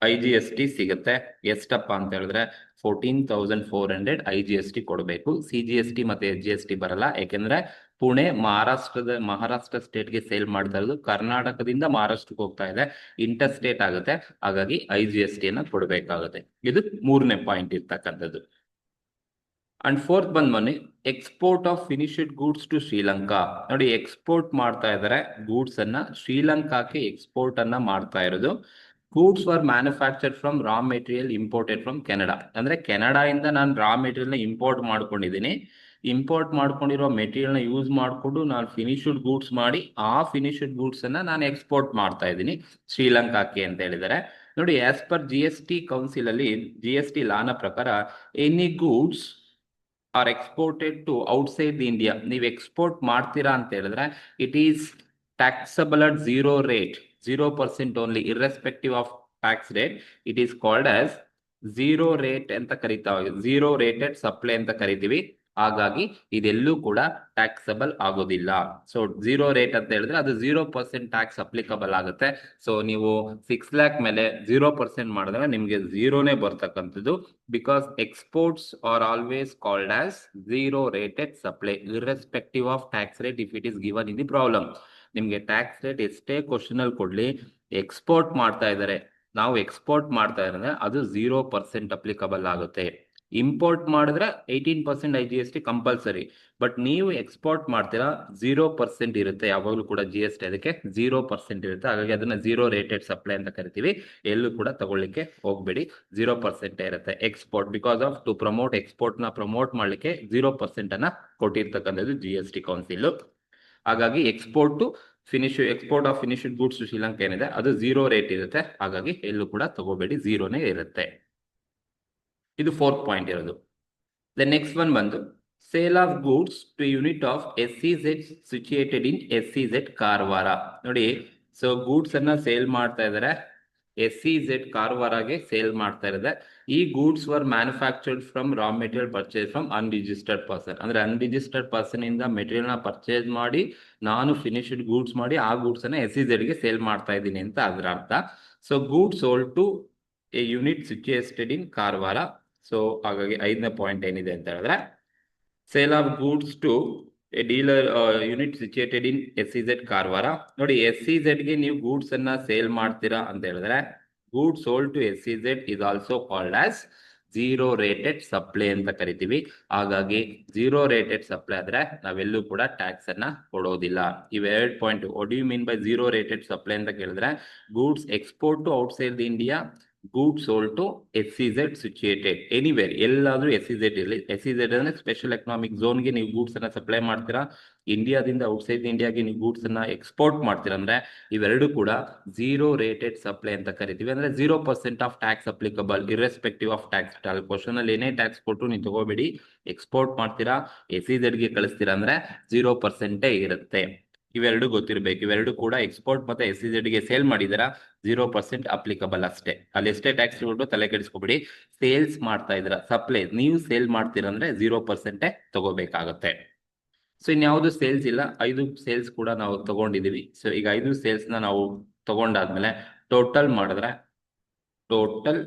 IGST ಸಿಗುತ್ತೆ. ಎಷ್ಟಪ್ಪ ಅಂತ ಹೇಳಿದ್ರೆ 14,400 IGST ಕೊಡಬೇಕು. CGST ಮತ್ತೆ SGST ಬರಲ್ಲ. ಯಾಕೆಂದ್ರೆ ಪುಣೆ ಮಹಾರಾಷ್ಟ್ರ ಸ್ಟೇಟ್ಗೆ ಸೇಲ್ ಮಾಡ್ತಾ ಇರೋದು, ಕರ್ನಾಟಕದಿಂದ ಮಹಾರಾಷ್ಟ್ರಕ್ಕೆ ಹೋಗ್ತಾ ಇದೆ, ಇಂಟರ್ ಸ್ಟೇಟ್ ಆಗುತ್ತೆ. ಹಾಗಾಗಿ IGST ಅನ್ನ ಕೊಡಬೇಕಾಗುತ್ತೆ. ಇದು 3ನೇ ಪಾಯಿಂಟ್ ಇರ್ತಕ್ಕಂಥದ್ದು. ಅಂಡ್ ಫೋರ್ತ್ ಬನ್ನಿ export of finished goods to Sri Lanka. ನೋಡಿ, ಎಕ್ಸ್ಪೋರ್ಟ್ ಮಾಡ್ತಾ ಇದ್ದಾರೆ ಗೂಡ್ಸ್ ಅನ್ನ, ಶ್ರೀಲಂಕಾಕ್ಕೆ ಎಕ್ಸ್ಪೋರ್ಟ್ ಅನ್ನ ಮಾಡ್ತಾ ಇರೋದು. Goods were manufactured from raw material imported from Canada. ಅಂದ್ರೆ ಕೆನಡಾಯಿಂದ ನಾನು ರಾ ಮೆಟೀರಿಯಲ್ ನ ಇಂಪೋರ್ಟ್ ಮಾಡ್ಕೊಂಡಿದ್ದೀನಿ. ಇಂಪೋರ್ಟ್ ಮಾಡ್ಕೊಂಡಿರೋ ಮೆಟೀರಿಯಲ್ ನ ಯೂಸ್ ಮಾಡಿಕೊಂಡು ನಾನು ಫಿನಿಶ್ಡ್ ಗೂಡ್ಸ್ ಮಾಡಿ ಆ ಫಿನಿಶ್ಡ್ ಗೂಡ್ಸ್ ಅನ್ನ ನಾನು ಎಕ್ಸ್ಪೋರ್ಟ್ ಮಾಡ್ತಾ ಇದ್ದೀನಿ ಶ್ರೀಲಂಕಾಕ್ಕೆ ಅಂತ ಹೇಳಿದ್ದಾರೆ. ನೋಡಿ, ಆಸ್ ಪರ್ GST ಕೌನ್ಸಿಲ್ ಅಲ್ಲಿ GST ಲಾನ ಪ್ರಕಾರ any goods are exported to outside India, ನೀವು ಎಕ್ಸ್ಪೋರ್ಟ್ ಮಾಡ್ತೀರಾ ಅಂತ ಹೇಳಿದ್ರೆ it is taxable at 0 rate, 0% only, irrespective of tax rate. It is called as 0 rate ಅಂತ ಕರಿತಾ, 0 rated ಸಪ್ಲೈ ಅಂತ ಕರಿತೀವಿ. ಹಾಗಾಗಿ ಇದೆಲ್ಲೂ ಕೂಡ ಟ್ಯಾಕ್ಸಬಲ್ ಆಗೋದಿಲ್ಲ. ಸೊ 0 rate ಅಂತ ಹೇಳಿದ್ರೆ ಅದು 0% ಟ್ಯಾಕ್ಸ್ ಅಪ್ಲಿಕಬಲ್ ಆಗುತ್ತೆ. ಸೊ ನೀವು 6 lakh ಮೇಲೆ 0% ಮಾಡಿದ್ರೆ ನಿಮ್ಗೆ 0ನೇ ಬರ್ತಕ್ಕಂಥದ್ದು. Because exports are always called as 0 rated supply, irrespective of tax rate if it is given in the problem. ನಿಮ್ಗೆ ಟ್ಯಾಕ್ಸ್ ರೇಟ್ ಎಷ್ಟೇ ಕ್ವಶನ್ ಅಲ್ಲಿ ಕೊಡ್ಲಿ, ಎಕ್ಸ್ಪೋರ್ಟ್ ಮಾಡ್ತಾ ಇದ್ದಾರೆ, ನಾವು ಎಕ್ಸ್ಪೋರ್ಟ್ ಮಾಡ್ತಾ ಇದ್ರೆ ಅದು 0% ಅಪ್ಲಿಕಬಲ್ ಆಗುತ್ತೆ. ಇಂಪೋರ್ಟ್ ಮಾಡಿದ್ರೆ 18% IGST ಕಂಪಲ್ಸರಿ. ಬಟ್ ನೀವು ಎಕ್ಸ್ಪೋರ್ಟ್ ಮಾಡ್ತೀರಾ 0% ಇರುತ್ತೆ ಯಾವಾಗಲೂ ಕೂಡ GST, ಅದಕ್ಕೆ 0% ಇರುತ್ತೆ. ಹಾಗಾಗಿ ಅದನ್ನ 0 rated ಸಪ್ಲೈ ಅಂತ ಕರಿತೀವಿ. ಎಲ್ಲೂ ಕೂಡ ತಗೊಳ್ಳಿಕ್ಕೆ ಹೋಗ್ಬೇಡಿ, 0% ಇರುತ್ತೆ. Export because of to promote, export ನ ಪ್ರಮೋಟ್ ಮಾಡ್ಲಿಕ್ಕೆ 0% ಅನ್ನ ಕೊಟ್ಟಿರ್ತಕ್ಕಂಥದ್ದು GST ಕೌನ್ಸಿಲ್. ಹಾಗಾಗಿ export of finished goods to Sri Lanka ಏನಿದೆ ಅದು 0 rate ಇರುತ್ತೆ. ಹಾಗಾಗಿ ಎಲ್ಲೂ ಕೂಡ ತಗೋಬೇಡಿ, 0ನೇ ಇರುತ್ತೆ. ಇದು 4th ಪಾಯಿಂಟ್ ಇರೋದು. ದ ನೆಕ್ಸ್ಟ್ ಒನ್ ಬಂದು sale of goods to unit of SEZ situated in SEZ Karwar. ನೋಡಿ, ಸೊ ಗೂಡ್ಸ್ ಅನ್ನ ಸೇಲ್ ಮಾಡ್ತಾ ಇದ್ದಾರೆ, SEZ ಕಾರವಾರಗೆ ಸೇಲ್ ಮಾಡ್ತಾ ಇದ್ದಾರೆ. ಈ goods were manufactured from raw material purchase from unregistered person. ಅಂದ್ರೆ ಅನ್ರಿಜಿಸ್ಟರ್ಡ್ ಪರ್ಸನ್ ಇಂದ ಮೆಟೀರಿಯಲ್ ನ ಪರ್ಚೇಸ್ ಮಾಡಿ ನಾನು ಫಿನಿಶ್ಡ್ ಗೂಡ್ಸ್ ಮಾಡಿ ಆ ಗೂಡ್ಸ್ ಅನ್ನ SEZ ಗೆ ಸೇಲ್ ಮಾಡ್ತಾ ಇದ್ದೀನಿ ಅಂತ ಅದರ ಅರ್ಥ. So goods sold to a unit situated in Karwar. So ಹಾಗಾಗಿ 5ನೇ ಪಾಯಿಂಟ್ ಏನಿದೆ ಅಂತ ಹೇಳಿದ್ರೆ sale of goods to a dealer unit situated in SEZ Karwar. ನೋಡಿ, SEZ ಗೆ ನೀವು ಗೂಡ್ಸ್ ಅನ್ನ ಸೇಲ್ ಮಾಡ್ತೀರಾ ಅಂತ ಹೇಳಿದ್ರೆ goods sold to SEZ is also called as 0 rated supply ಅಂತ ಕರಿತೀವಿ. ಹಾಗಾಗಿ 0 rated ಸಪ್ಲೈ ಆದ್ರೆ ನಾವೆಲ್ಲೂ ಕೂಡ ಟ್ಯಾಕ್ಸ್ ಅನ್ನ ಕೊಡೋದಿಲ್ಲ. ಇವೆರಡು point. What do you mean by 0 rated supply ಅಂತ ಕೇಳಿದ್ರೆ goods export to outside the India, goods sold to SEZ situated anywhere, ಎಲ್ಲಾದ್ರೂ SEZ ಇರಲಿ. SEZ ಅಂದ್ರೆ ಸ್ಪೆಷಲ್ ಎಕನಾಮಿಕ್ ಝೋನ್ಗೆ ನೀವು ಗೂಡ್ಸ್ ಅನ್ನ ಸಪ್ಲೈ ಮಾಡ್ತೀರಾ, ಇಂಡಿಯಾದಿಂದ ಔಟ್ಸೈಡ್ ಇಂಡಿಯಾಗೆ ನೀವು ಗೂಡ್ಸ್ ಅನ್ನ ಎಕ್ಸ್ಪೋರ್ಟ್ ಮಾಡ್ತೀರಾ ಅಂದ್ರೆ ಇವೆರಡು ಕೂಡ 0 rated ಸಪ್ಲೈ ಅಂತ ಕರಿತೀವಿ. ಅಂದ್ರೆ 0% of tax applicable, irrespective of tax. Question ಅಲ್ಲಿ ಏನೇ ಟ್ಯಾಕ್ಸ್ ಕೊಟ್ಟು ನೀವು ತಗೋಬೇಡಿ. ಎಕ್ಸ್ಪೋರ್ಟ್ ಮಾಡ್ತೀರಾ, SEZ ಗೆ ಕಳಿಸ್ತೀರಾ ಅಂದ್ರೆ 0% ಇರುತ್ತೆ. ಇವೆರಡು ಗೊತ್ತಿರಬೇಕು. ಇವೆರಡು ಕೂಡ ಎಕ್ಸ್ಪೋರ್ಟ್ ಮತ್ತೆ SEZ ಗೆ ಸೇಲ್ ಮಾಡಿದಾರ, 0% ಅಪ್ಲಿಕಬಲ್ ಅಷ್ಟೇ. ಅಲ್ಲಿ ಎಷ್ಟೇ ಟ್ಯಾಕ್ಸ್ ಕೊಟ್ಟು ತಲೆ ಕೆಡಿಸ್ಕೊಬಿಡಿ. ಸೇಲ್ಸ್ ಮಾಡ್ತಾ ಇದ್ರ, ಸಪ್ಲೈ ನೀವು ಸೇಲ್ ಮಾಡ್ತೀರಂದ್ರೆ 0% ತಗೋಬೇಕಾಗತ್ತೆ. ಸೊ ಇನ್ಯಾವುದು ಸೇಲ್ಸ್ ಇಲ್ಲ, 5 ಸೇಲ್ಸ್ ಕೂಡ ನಾವು ತಗೊಂಡಿದೀವಿ. ಸೊ ಈಗ 5 ಸೇಲ್ಸ್ ನ ನಾವು ತಗೊಂಡಾದ್ಮೇಲೆ ಟೋಟಲ್ ಮಾಡಿದ್ರೆ ಟೋಟಲ್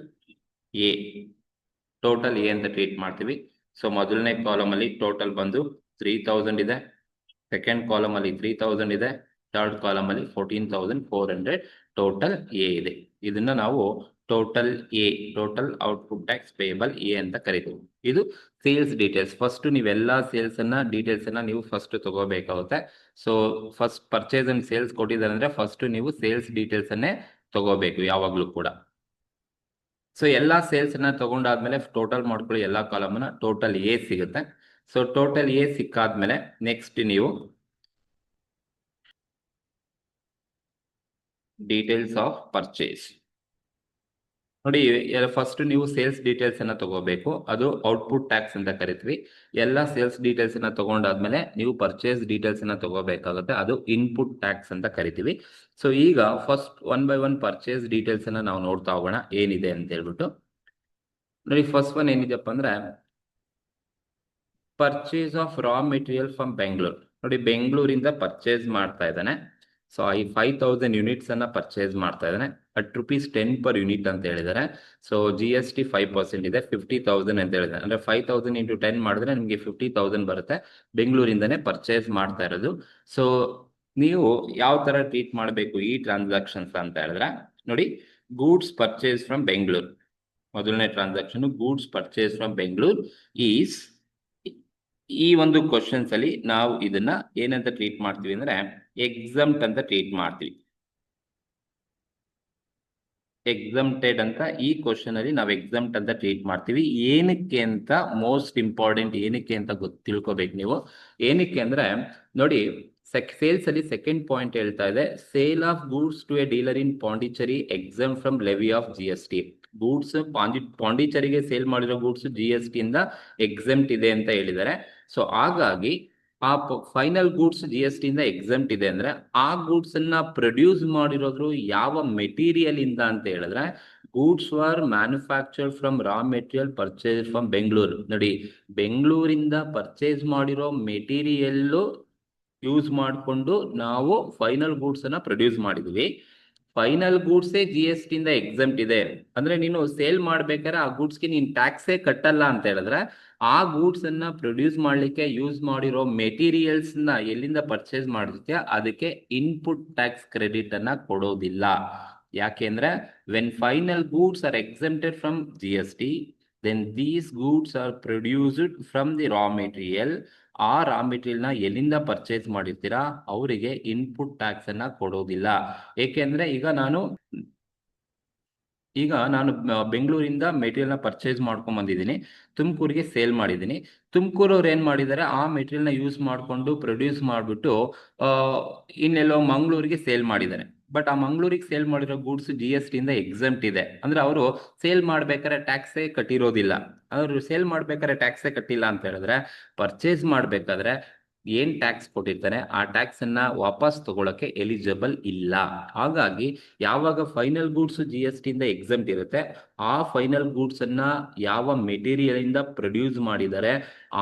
ಎ ಅಂತ ಟ್ರೀಟ್ ಮಾಡ್ತೀವಿ. ಸೊ ಮೊದಲನೇ ಕಾಲಮ್ ಅಲ್ಲಿ ಟೋಟಲ್ ಬಂದು 3000 ಇದೆ, ಸೆಕೆಂಡ್ ಕಾಲಮ್ ಅಲ್ಲಿ 3000 ಇದೆ, ಥರ್ಡ್ ಕಾಲಮ್ ಅಲ್ಲಿ 14,400 ಟೋಟಲ್ ಎ ಇದೆ. ಇದನ್ನ ನಾವು total A, total output tax payable A ಅಂತ ಕರಿತೀವಿ. ಇದು ಸೇಲ್ಸ್ ಡೀಟೇಲ್ಸ್. ಫಸ್ಟ್ ನೀವೆಲ್ಲಾ ಸೇಲ್ಸ್ ಅನ್ನ ಡೀಟೇಲ್ಸ್ ಅನ್ನ ನೀವು ಫಸ್ಟ್ ತಗೋಬೇಕಾಗುತ್ತೆ. So first purchase and sales ಕೊಟ್ಟಿದ್ದಾರೆ ಅಂದ್ರೆ ಫಸ್ಟ್ ನೀವು ಸೇಲ್ಸ್ ಡೀಟೇಲ್ಸ್ ಅನ್ನೇ ತಗೋಬೇಕು ಯಾವಾಗ್ಲೂ ಕೂಡ. ಸೊ ಎಲ್ಲಾ ಸೇಲ್ಸ್ ಅನ್ನ ತಗೊಂಡಾದ್ಮೇಲೆ ಟೋಟಲ್ ಮಾಡ್ಕೊಳ್ಳಿ ಎಲ್ಲಾ ಕಾಲಮ್ ನ, ಟೋಟಲ್ ಎ ಸಿಗುತ್ತೆ. ಸೊ ಟೋಟಲ್ ಎ ಸಿಕ್ಕಾದ್ಮೇಲೆ ನೆಕ್ಸ್ಟ್ ನೀವು ಡೀಟೇಲ್ಸ್ ಆಫ್ ಪರ್ಚೇಸ್ ನೋಡಿ. ಫಸ್ಟ್ ನೀವು ಸೇಲ್ಸ್ ಡೀಟೇಲ್ಸ್ ಅನ್ನ ತಗೋಬೇಕು, ಅದು ಔಟ್ಪುಟ್ ಟ್ಯಾಕ್ಸ್ ಅಂತ ಕರಿತೀವಿ. ಎಲ್ಲ ಸೇಲ್ಸ್ ಡೀಟೇಲ್ಸ್ ಅನ್ನ ತಗೊಂಡಾದ್ಮೇಲೆ ನೀವು ಪರ್ಚೇಸ್ ಡೀಟೇಲ್ಸ್ ಅನ್ನ ತಗೋಬೇಕಾಗುತ್ತೆ, ಅದು ಇನ್ಪುಟ್ ಟ್ಯಾಕ್ಸ್ ಅಂತ ಕರಿತೀವಿ. ಸೊ ಈಗ first one by one purchase details ಅನ್ನ ನಾವು ನೋಡ್ತಾ ಹೋಗೋಣ ಏನಿದೆ ಅಂತ ಹೇಳ್ಬಿಟ್ಟು. ನೋಡಿ ಫಸ್ಟ್ ಒನ್ ಏನಿದೆಪ್ಪ ಅಂದ್ರೆ purchase of raw material from Bengaluru. ನೋಡಿ ಬೆಂಗಳೂರಿಂದ ಪರ್ಚೇಸ್ ಮಾಡ್ತಾ ಇದ್ದಾನೆ. ಸೊ ಈ 5,000 ಯೂನಿಟ್ಸ್ ಅನ್ನ ಪರ್ಚೇಸ್ ಮಾಡ್ತಾ ಇದ್ದಾನೆ at ₹10 per ಯೂನಿಟ್ ಅಂತ ಹೇಳಿದ್ದಾರೆ. ಸೊ GST 5% ಇದೆ, 50,000 ಅಂತ ಹೇಳಿದ್ದಾರೆ. ಅಂದ್ರೆ 5,000 into 10 ಮಾಡಿದ್ರೆ ನಿಮಗೆ 50,000 ಬರುತ್ತೆ. ಬೆಂಗಳೂರಿಂದನೇ ಪರ್ಚೇಸ್ ಮಾಡ್ತಾ ಇರೋದು. ಸೊ ನೀವು ಯಾವ ತರ ಟ್ರೀಟ್ ಮಾಡಬೇಕು ಈ ಟ್ರಾನ್ಸಾಕ್ಷನ್ಸ್ ಅಂತ ಹೇಳಿದ್ರೆ ನೋಡಿ, ಗೂಡ್ಸ್ ಪರ್ಚೇಸ್ ಫ್ರಮ್ ಬೆಂಗಳೂರು ಮೊದಲನೇ transaction, goods purchase from Bengaluru is, ಈ ಒಂದು ಕ್ವಶನ್ಸ್ ಅಲ್ಲಿ ನಾವು ಇದನ್ನ ಏನಂತ ಟ್ರೀಟ್ ಮಾಡ್ತೀವಿ ಅಂದ್ರೆ ಎಕ್ಸಮ್ಟ್ ಅಂತ ಟ್ರೀಟ್ ಮಾಡ್ತೀವಿ. ಎಕ್ಸಮ್ಟೆಡ್ ಅಂತ ಈ ಕ್ವಶನ್ ಅಲ್ಲಿ ನಾವು ಎಕ್ಸಮ್ಟ್ ಅಂತ ಟ್ರೀಟ್ ಮಾಡ್ತೀವಿ. ಏನಕ್ಕೆ ಅಂತ ಮೋಸ್ಟ್ ಇಂಪಾರ್ಟೆಂಟ್, ಏನಕ್ಕೆ ಅಂತ ತಿಳ್ಕೊಬೇಕು ನೀವು. ಏನಕ್ಕೆ ಅಂದ್ರೆ ನೋಡಿ ಸೇಲ್ಸ್ ಅಲ್ಲಿ ಸೆಕೆಂಡ್ ಪಾಯಿಂಟ್ ಹೇಳ್ತಾ ಇದೆ, sale of goods to a dealer in Pondicherry exempt from levy of GST. Goods ಪಾಂಡಿಚೇರಿಗೆ ಸೇಲ್ ಮಾಡಿರೋ ಗೂಡ್ಸ್ GST ಇಂದ ಎಕ್ಸಮ್ಟ್ ಇದೆ ಅಂತ ಹೇಳಿದ್ದಾರೆ. ಸೊ ಹಾಗಾಗಿ ಆ ಫೈನಲ್ ಗೂಡ್ಸ್ GST ಇಂದ ಎಕ್ಸಮ್ಟ್ ಇದೆ ಅಂದ್ರೆ ಆ ಗೂಡ್ಸ್ ಅನ್ನ ಪ್ರೊಡ್ಯೂಸ್ ಮಾಡಿರೋದ್ರು ಯಾವ ಮೆಟೀರಿಯಲ್ ಇಂದ ಅಂತ ಹೇಳಿದ್ರೆ goods R manufactured from raw material purchase from Bengaluru. ನೋಡಿ ಬೆಂಗಳೂರಿಂದ ಪರ್ಚೇಸ್ ಮಾಡಿರೋ ಮೆಟೀರಿಯಲ್ ಯೂಸ್ ಮಾಡಿಕೊಂಡು ನಾವು ಫೈನಲ್ ಗೂಡ್ಸ್ ಅನ್ನ ಪ್ರೊಡ್ಯೂಸ್ ಮಾಡಿದ್ವಿ. ಫೈನಲ್ ಗೂಡ್ಸ್ GST ಇಂದ ಎಕ್ಸಮ್ಟ್ ಇದೆ ಅಂದ್ರೆ ನೀನು ಸೇಲ್ ಮಾಡ್ಬೇಕಾದ್ರೆ ಆ ಗೂಡ್ಸ್ಗೆ ನೀನ್ ಟ್ಯಾಕ್ಸೇ ಕಟ್ಟಲ್ಲ ಅಂತ ಹೇಳಿದ್ರೆ ಆ ಗೂಡ್ಸ್ ಅನ್ನ ಪ್ರೊಡ್ಯೂಸ್ ಮಾಡ್ಲಿಕ್ಕೆ ಯೂಸ್ ಮಾಡಿರೋ ಮೆಟೀರಿಯಲ್ಸ್ ನ ಎಲ್ಲಿಂದ ಪರ್ಚೇಸ್ ಮಾಡಿರ್ತೀಯ ಅದಕ್ಕೆ ಇನ್ಪುಟ್ ಟ್ಯಾಕ್ಸ್ ಕ್ರೆಡಿಟ್ ಅನ್ನ ಕೊಡೋದಿಲ್ಲ. ಯಾಕೆಂದ್ರೆ when final goods R exempted from GST, then these goods are produced from the raw material. ಆ ರಾ ಮೆಟೀರಿಯಲ್ ನ ಎಲ್ಲಿಂದ ಪರ್ಚೇಸ್ ಮಾಡಿರ್ತೀರಾ ಅವರಿಗೆ ಇನ್ಪುಟ್ ಟ್ಯಾಕ್ಸ್ ಅನ್ನ ಕೊಡೋದಿಲ್ಲ. ಏಕೆಂದ್ರೆ ಈಗ ನಾನು ಬೆಂಗಳೂರಿಂದ ಮೆಟೀರಿಯಲ್ ನ ಪರ್ಚೇಸ್ ಮಾಡ್ಕೊಂಡ್ ಬಂದಿದ್ದೀನಿ, ತುಮಕೂರಿಗೆ ಸೇಲ್ ಮಾಡಿದ್ದೀನಿ. ತುಮಕೂರವ್ರು ಏನ್ ಮಾಡಿದ್ದಾರೆ ಆ ಮೆಟೀರಿಯಲ್ ನ ಯೂಸ್ ಮಾಡ್ಕೊಂಡು ಪ್ರೊಡ್ಯೂಸ್ ಮಾಡ್ಬಿಟ್ಟು ಇನ್ನೆಲ್ಲೋ ಮಂಗಳೂರಿಗೆ ಸೇಲ್ ಮಾಡಿದ್ದಾರೆ. ಬಟ್ ಆ ಮಂಗಳೂರಿಗೆ ಸೇಲ್ ಮಾಡಿರೋ ಗೂಡ್ಸ್ GST ಇಂದ ಎಕ್ಸಮ್ಟ್ ಇದೆ ಅಂದ್ರೆ ಅವರು ಸೇಲ್ ಮಾಡ್ಬೇಕಾದ್ರೆ ಟ್ಯಾಕ್ಸೇ ಕಟ್ಟಿರೋದಿಲ್ಲ. ಅವರು ಸೇಲ್ ಮಾಡ್ಬೇಕಾದ್ರೆ ಟ್ಯಾಕ್ಸೇ ಕಟ್ಟಿಲ್ಲ ಅಂತ ಹೇಳಿದ್ರೆ ಪರ್ಚೇಸ್ ಮಾಡ್ಬೇಕಾದ್ರೆ ಏನ್ ಟ್ಯಾಕ್ಸ್ ಕೊಟ್ಟಿರ್ತಾನೆ ಆ ಟ್ಯಾಕ್ಸ್ ಅನ್ನ ವಾಪಸ್ ತಗೊಳಕ್ಕೆ ಎಲಿಜಿಬಲ್ ಇಲ್ಲ. ಹಾಗಾಗಿ ಯಾವಾಗ ಫೈನಲ್ ಗೂಡ್ಸ್ GST ಇಂದ ಎಕ್ಸಮ್ಟ್ ಇರುತ್ತೆ ಆ ಫೈನಲ್ ಗೂಡ್ಸ್ ಅನ್ನ ಯಾವ ಮೆಟೀರಿಯಲ್ ಇಂದ ಪ್ರೊಡ್ಯೂಸ್ ಮಾಡಿದರೆ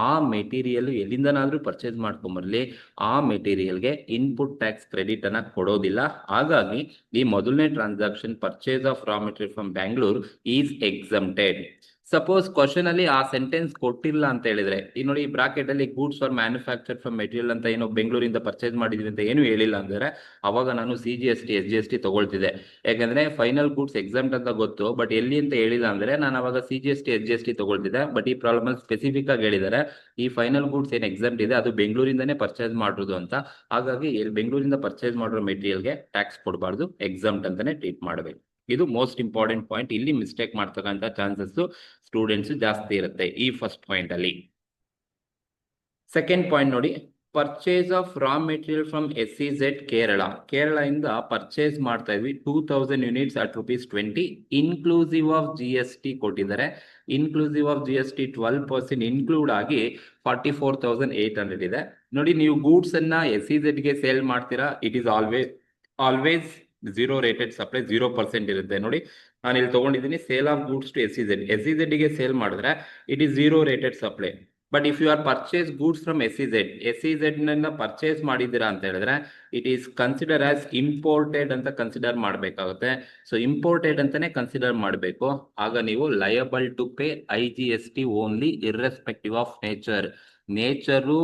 ಆ ಮೆಟೀರಿಯಲ್ ಎಲ್ಲಿಂದನಾದ್ರೂ ಪರ್ಚೇಸ್ ಮಾಡ್ಕೊಂಬರ್ಲಿ ಆ ಮೆಟೀರಿಯಲ್ಗೆ ಇನ್ಪುಟ್ ಟ್ಯಾಕ್ಸ್ ಕ್ರೆಡಿಟ್ ಅನ್ನ ಕೊಡೋದಿಲ್ಲ. ಹಾಗಾಗಿ ಈ ಮೊದಲನೇ transaction purchase of raw material from Bangalore is exempted. Suppose question ಅಲ್ಲಿ ಆ ಸೆಂಟೆನ್ಸ್ ಕೊಟ್ಟಿಲ್ಲ ಅಂತ ಹೇಳಿದ್ರೆ ಈ ನೋಡಿ ಬ್ರಾಕೆಟ್ ಅಲ್ಲಿ goods are manufacture from material ಅಂತ ಏನೋ ಬೆಂಗಳೂರಿಂದ ಪರ್ಚೇಸ್ ಮಾಡಿದ್ವಿ ಅಂತ ಏನು ಹೇಳಿಲ್ಲ ಅಂದ್ರೆ ಅವಾಗ ನಾನು CGST SGST ತಗೊಳ್ತಿದ್ದೆ. ಯಾಕಂದ್ರೆ ಫೈನಲ್ ಗೂಡ್ಸ್ ಎಕ್ಸಮ್ಟ್ ಅಂತ ಗೊತ್ತು ಬಟ್ ಎಲ್ಲಿ ಅಂತ ಹೇಳಿಲ್ಲ ಅಂದ್ರೆ ನಾನು ಅವಾಗ CGST SGST ತಗೊಳ್ತಿದ್ದೆ. ಬಟ್ ಈ ಪ್ರಾಬ್ಲಮ್ ಅಲ್ಲಿ ಸ್ಪೆಸಿಫಿಕ್ ಆಗಿ ಹೇಳಿದ್ದಾರೆ ಈ ಫೈನಲ್ ಗೂಡ್ಸ್ ಏನ್ ಎಕ್ಸಮ್ಟ್ ಇದೆ ಅದು ಬೆಂಗಳೂರಿಂದನೇ ಪರ್ಚೇಸ್ ಮಾಡೋದು ಅಂತ. ಹಾಗಾಗಿ ಬೆಂಗಳೂರಿಂದ ಪರ್ಚೇಸ್ ಮಾಡಿರೋ ಮೆಟೀರಿಯಲ್ಗೆ ಟ್ಯಾಕ್ಸ್ ಕೊಡಬಾರ್ದು, ಎಕ್ಸಮ್ಟ್ ಅಂತಾನೆ ಟ್ರೀಟ್ ಮಾಡಬೇಕು. ಇದು ಮೋಸ್ಟ್ ಇಂಪಾರ್ಟೆಂಟ್ ಪಾಯಿಂಟ್. ಇಲ್ಲಿ ಮಿಸ್ಟೇಕ್ ಮಾಡ್ತಕ್ಕಂಥ ಚಾನ್ಸಸ್ ಸ್ಟೂಡೆಂಟ್ಸ್ ಜಾಸ್ತಿ ಇರುತ್ತೆ ಈ ಫಸ್ಟ್ ಪಾಯಿಂಟ್ ಅಲ್ಲಿ. ಸೆಕೆಂಡ್ ಪಾಯಿಂಟ್ ನೋಡಿ, purchase of raw material from SEZ Kerala. Kerala ಇಂದ ಪರ್ಚೇಸ್ ಮಾಡ್ತಾ ಇದ್ವಿ 2,000 units at ₹20 inclusive of GST ಕೊಟ್ಟಿದ್ದಾರೆ. ಇನ್ಕ್ಲೂಸಿವ್ ಆಫ್ GST 12% ಇನ್ಕ್ಲೂಡ್ ಆಗಿ 44,800 ಇದೆ. ನೋಡಿ ನೀವು ಗೂಡ್ಸ್ ಅನ್ನ SEZ ಗೆ ಸೇಲ್ ಮಾಡ್ತೀರಾ, it is always 0 rated supply, 0% ಇರುತ್ತೆ. ನೋಡಿ ನಾನು ಇಲ್ಲಿ ತಗೊಂಡಿದ್ದೀನಿ sale of goods to SEZ ಗೆ ಸೇಲ್ ಮಾಡಿದ್ರೆ it is 0 rated supply. But if you are purchase goods from SEZ ನಿಂದ ಪರ್ಚೇಸ್ ಮಾಡಿದ್ದೀರಾ ಅಂತ ಹೇಳಿದ್ರೆ it is consider as imported ಅಂತ ಕನ್ಸಿಡರ್ ಮಾಡಬೇಕಾಗುತ್ತೆ. ಸೊ ಇಂಪೋರ್ಟೆಡ್ ಅಂತಾನೆ ಕನ್ಸಿಡರ್ ಮಾಡಬೇಕು. ಆಗ ನೀವು liable to pay IGST only irrespective of nature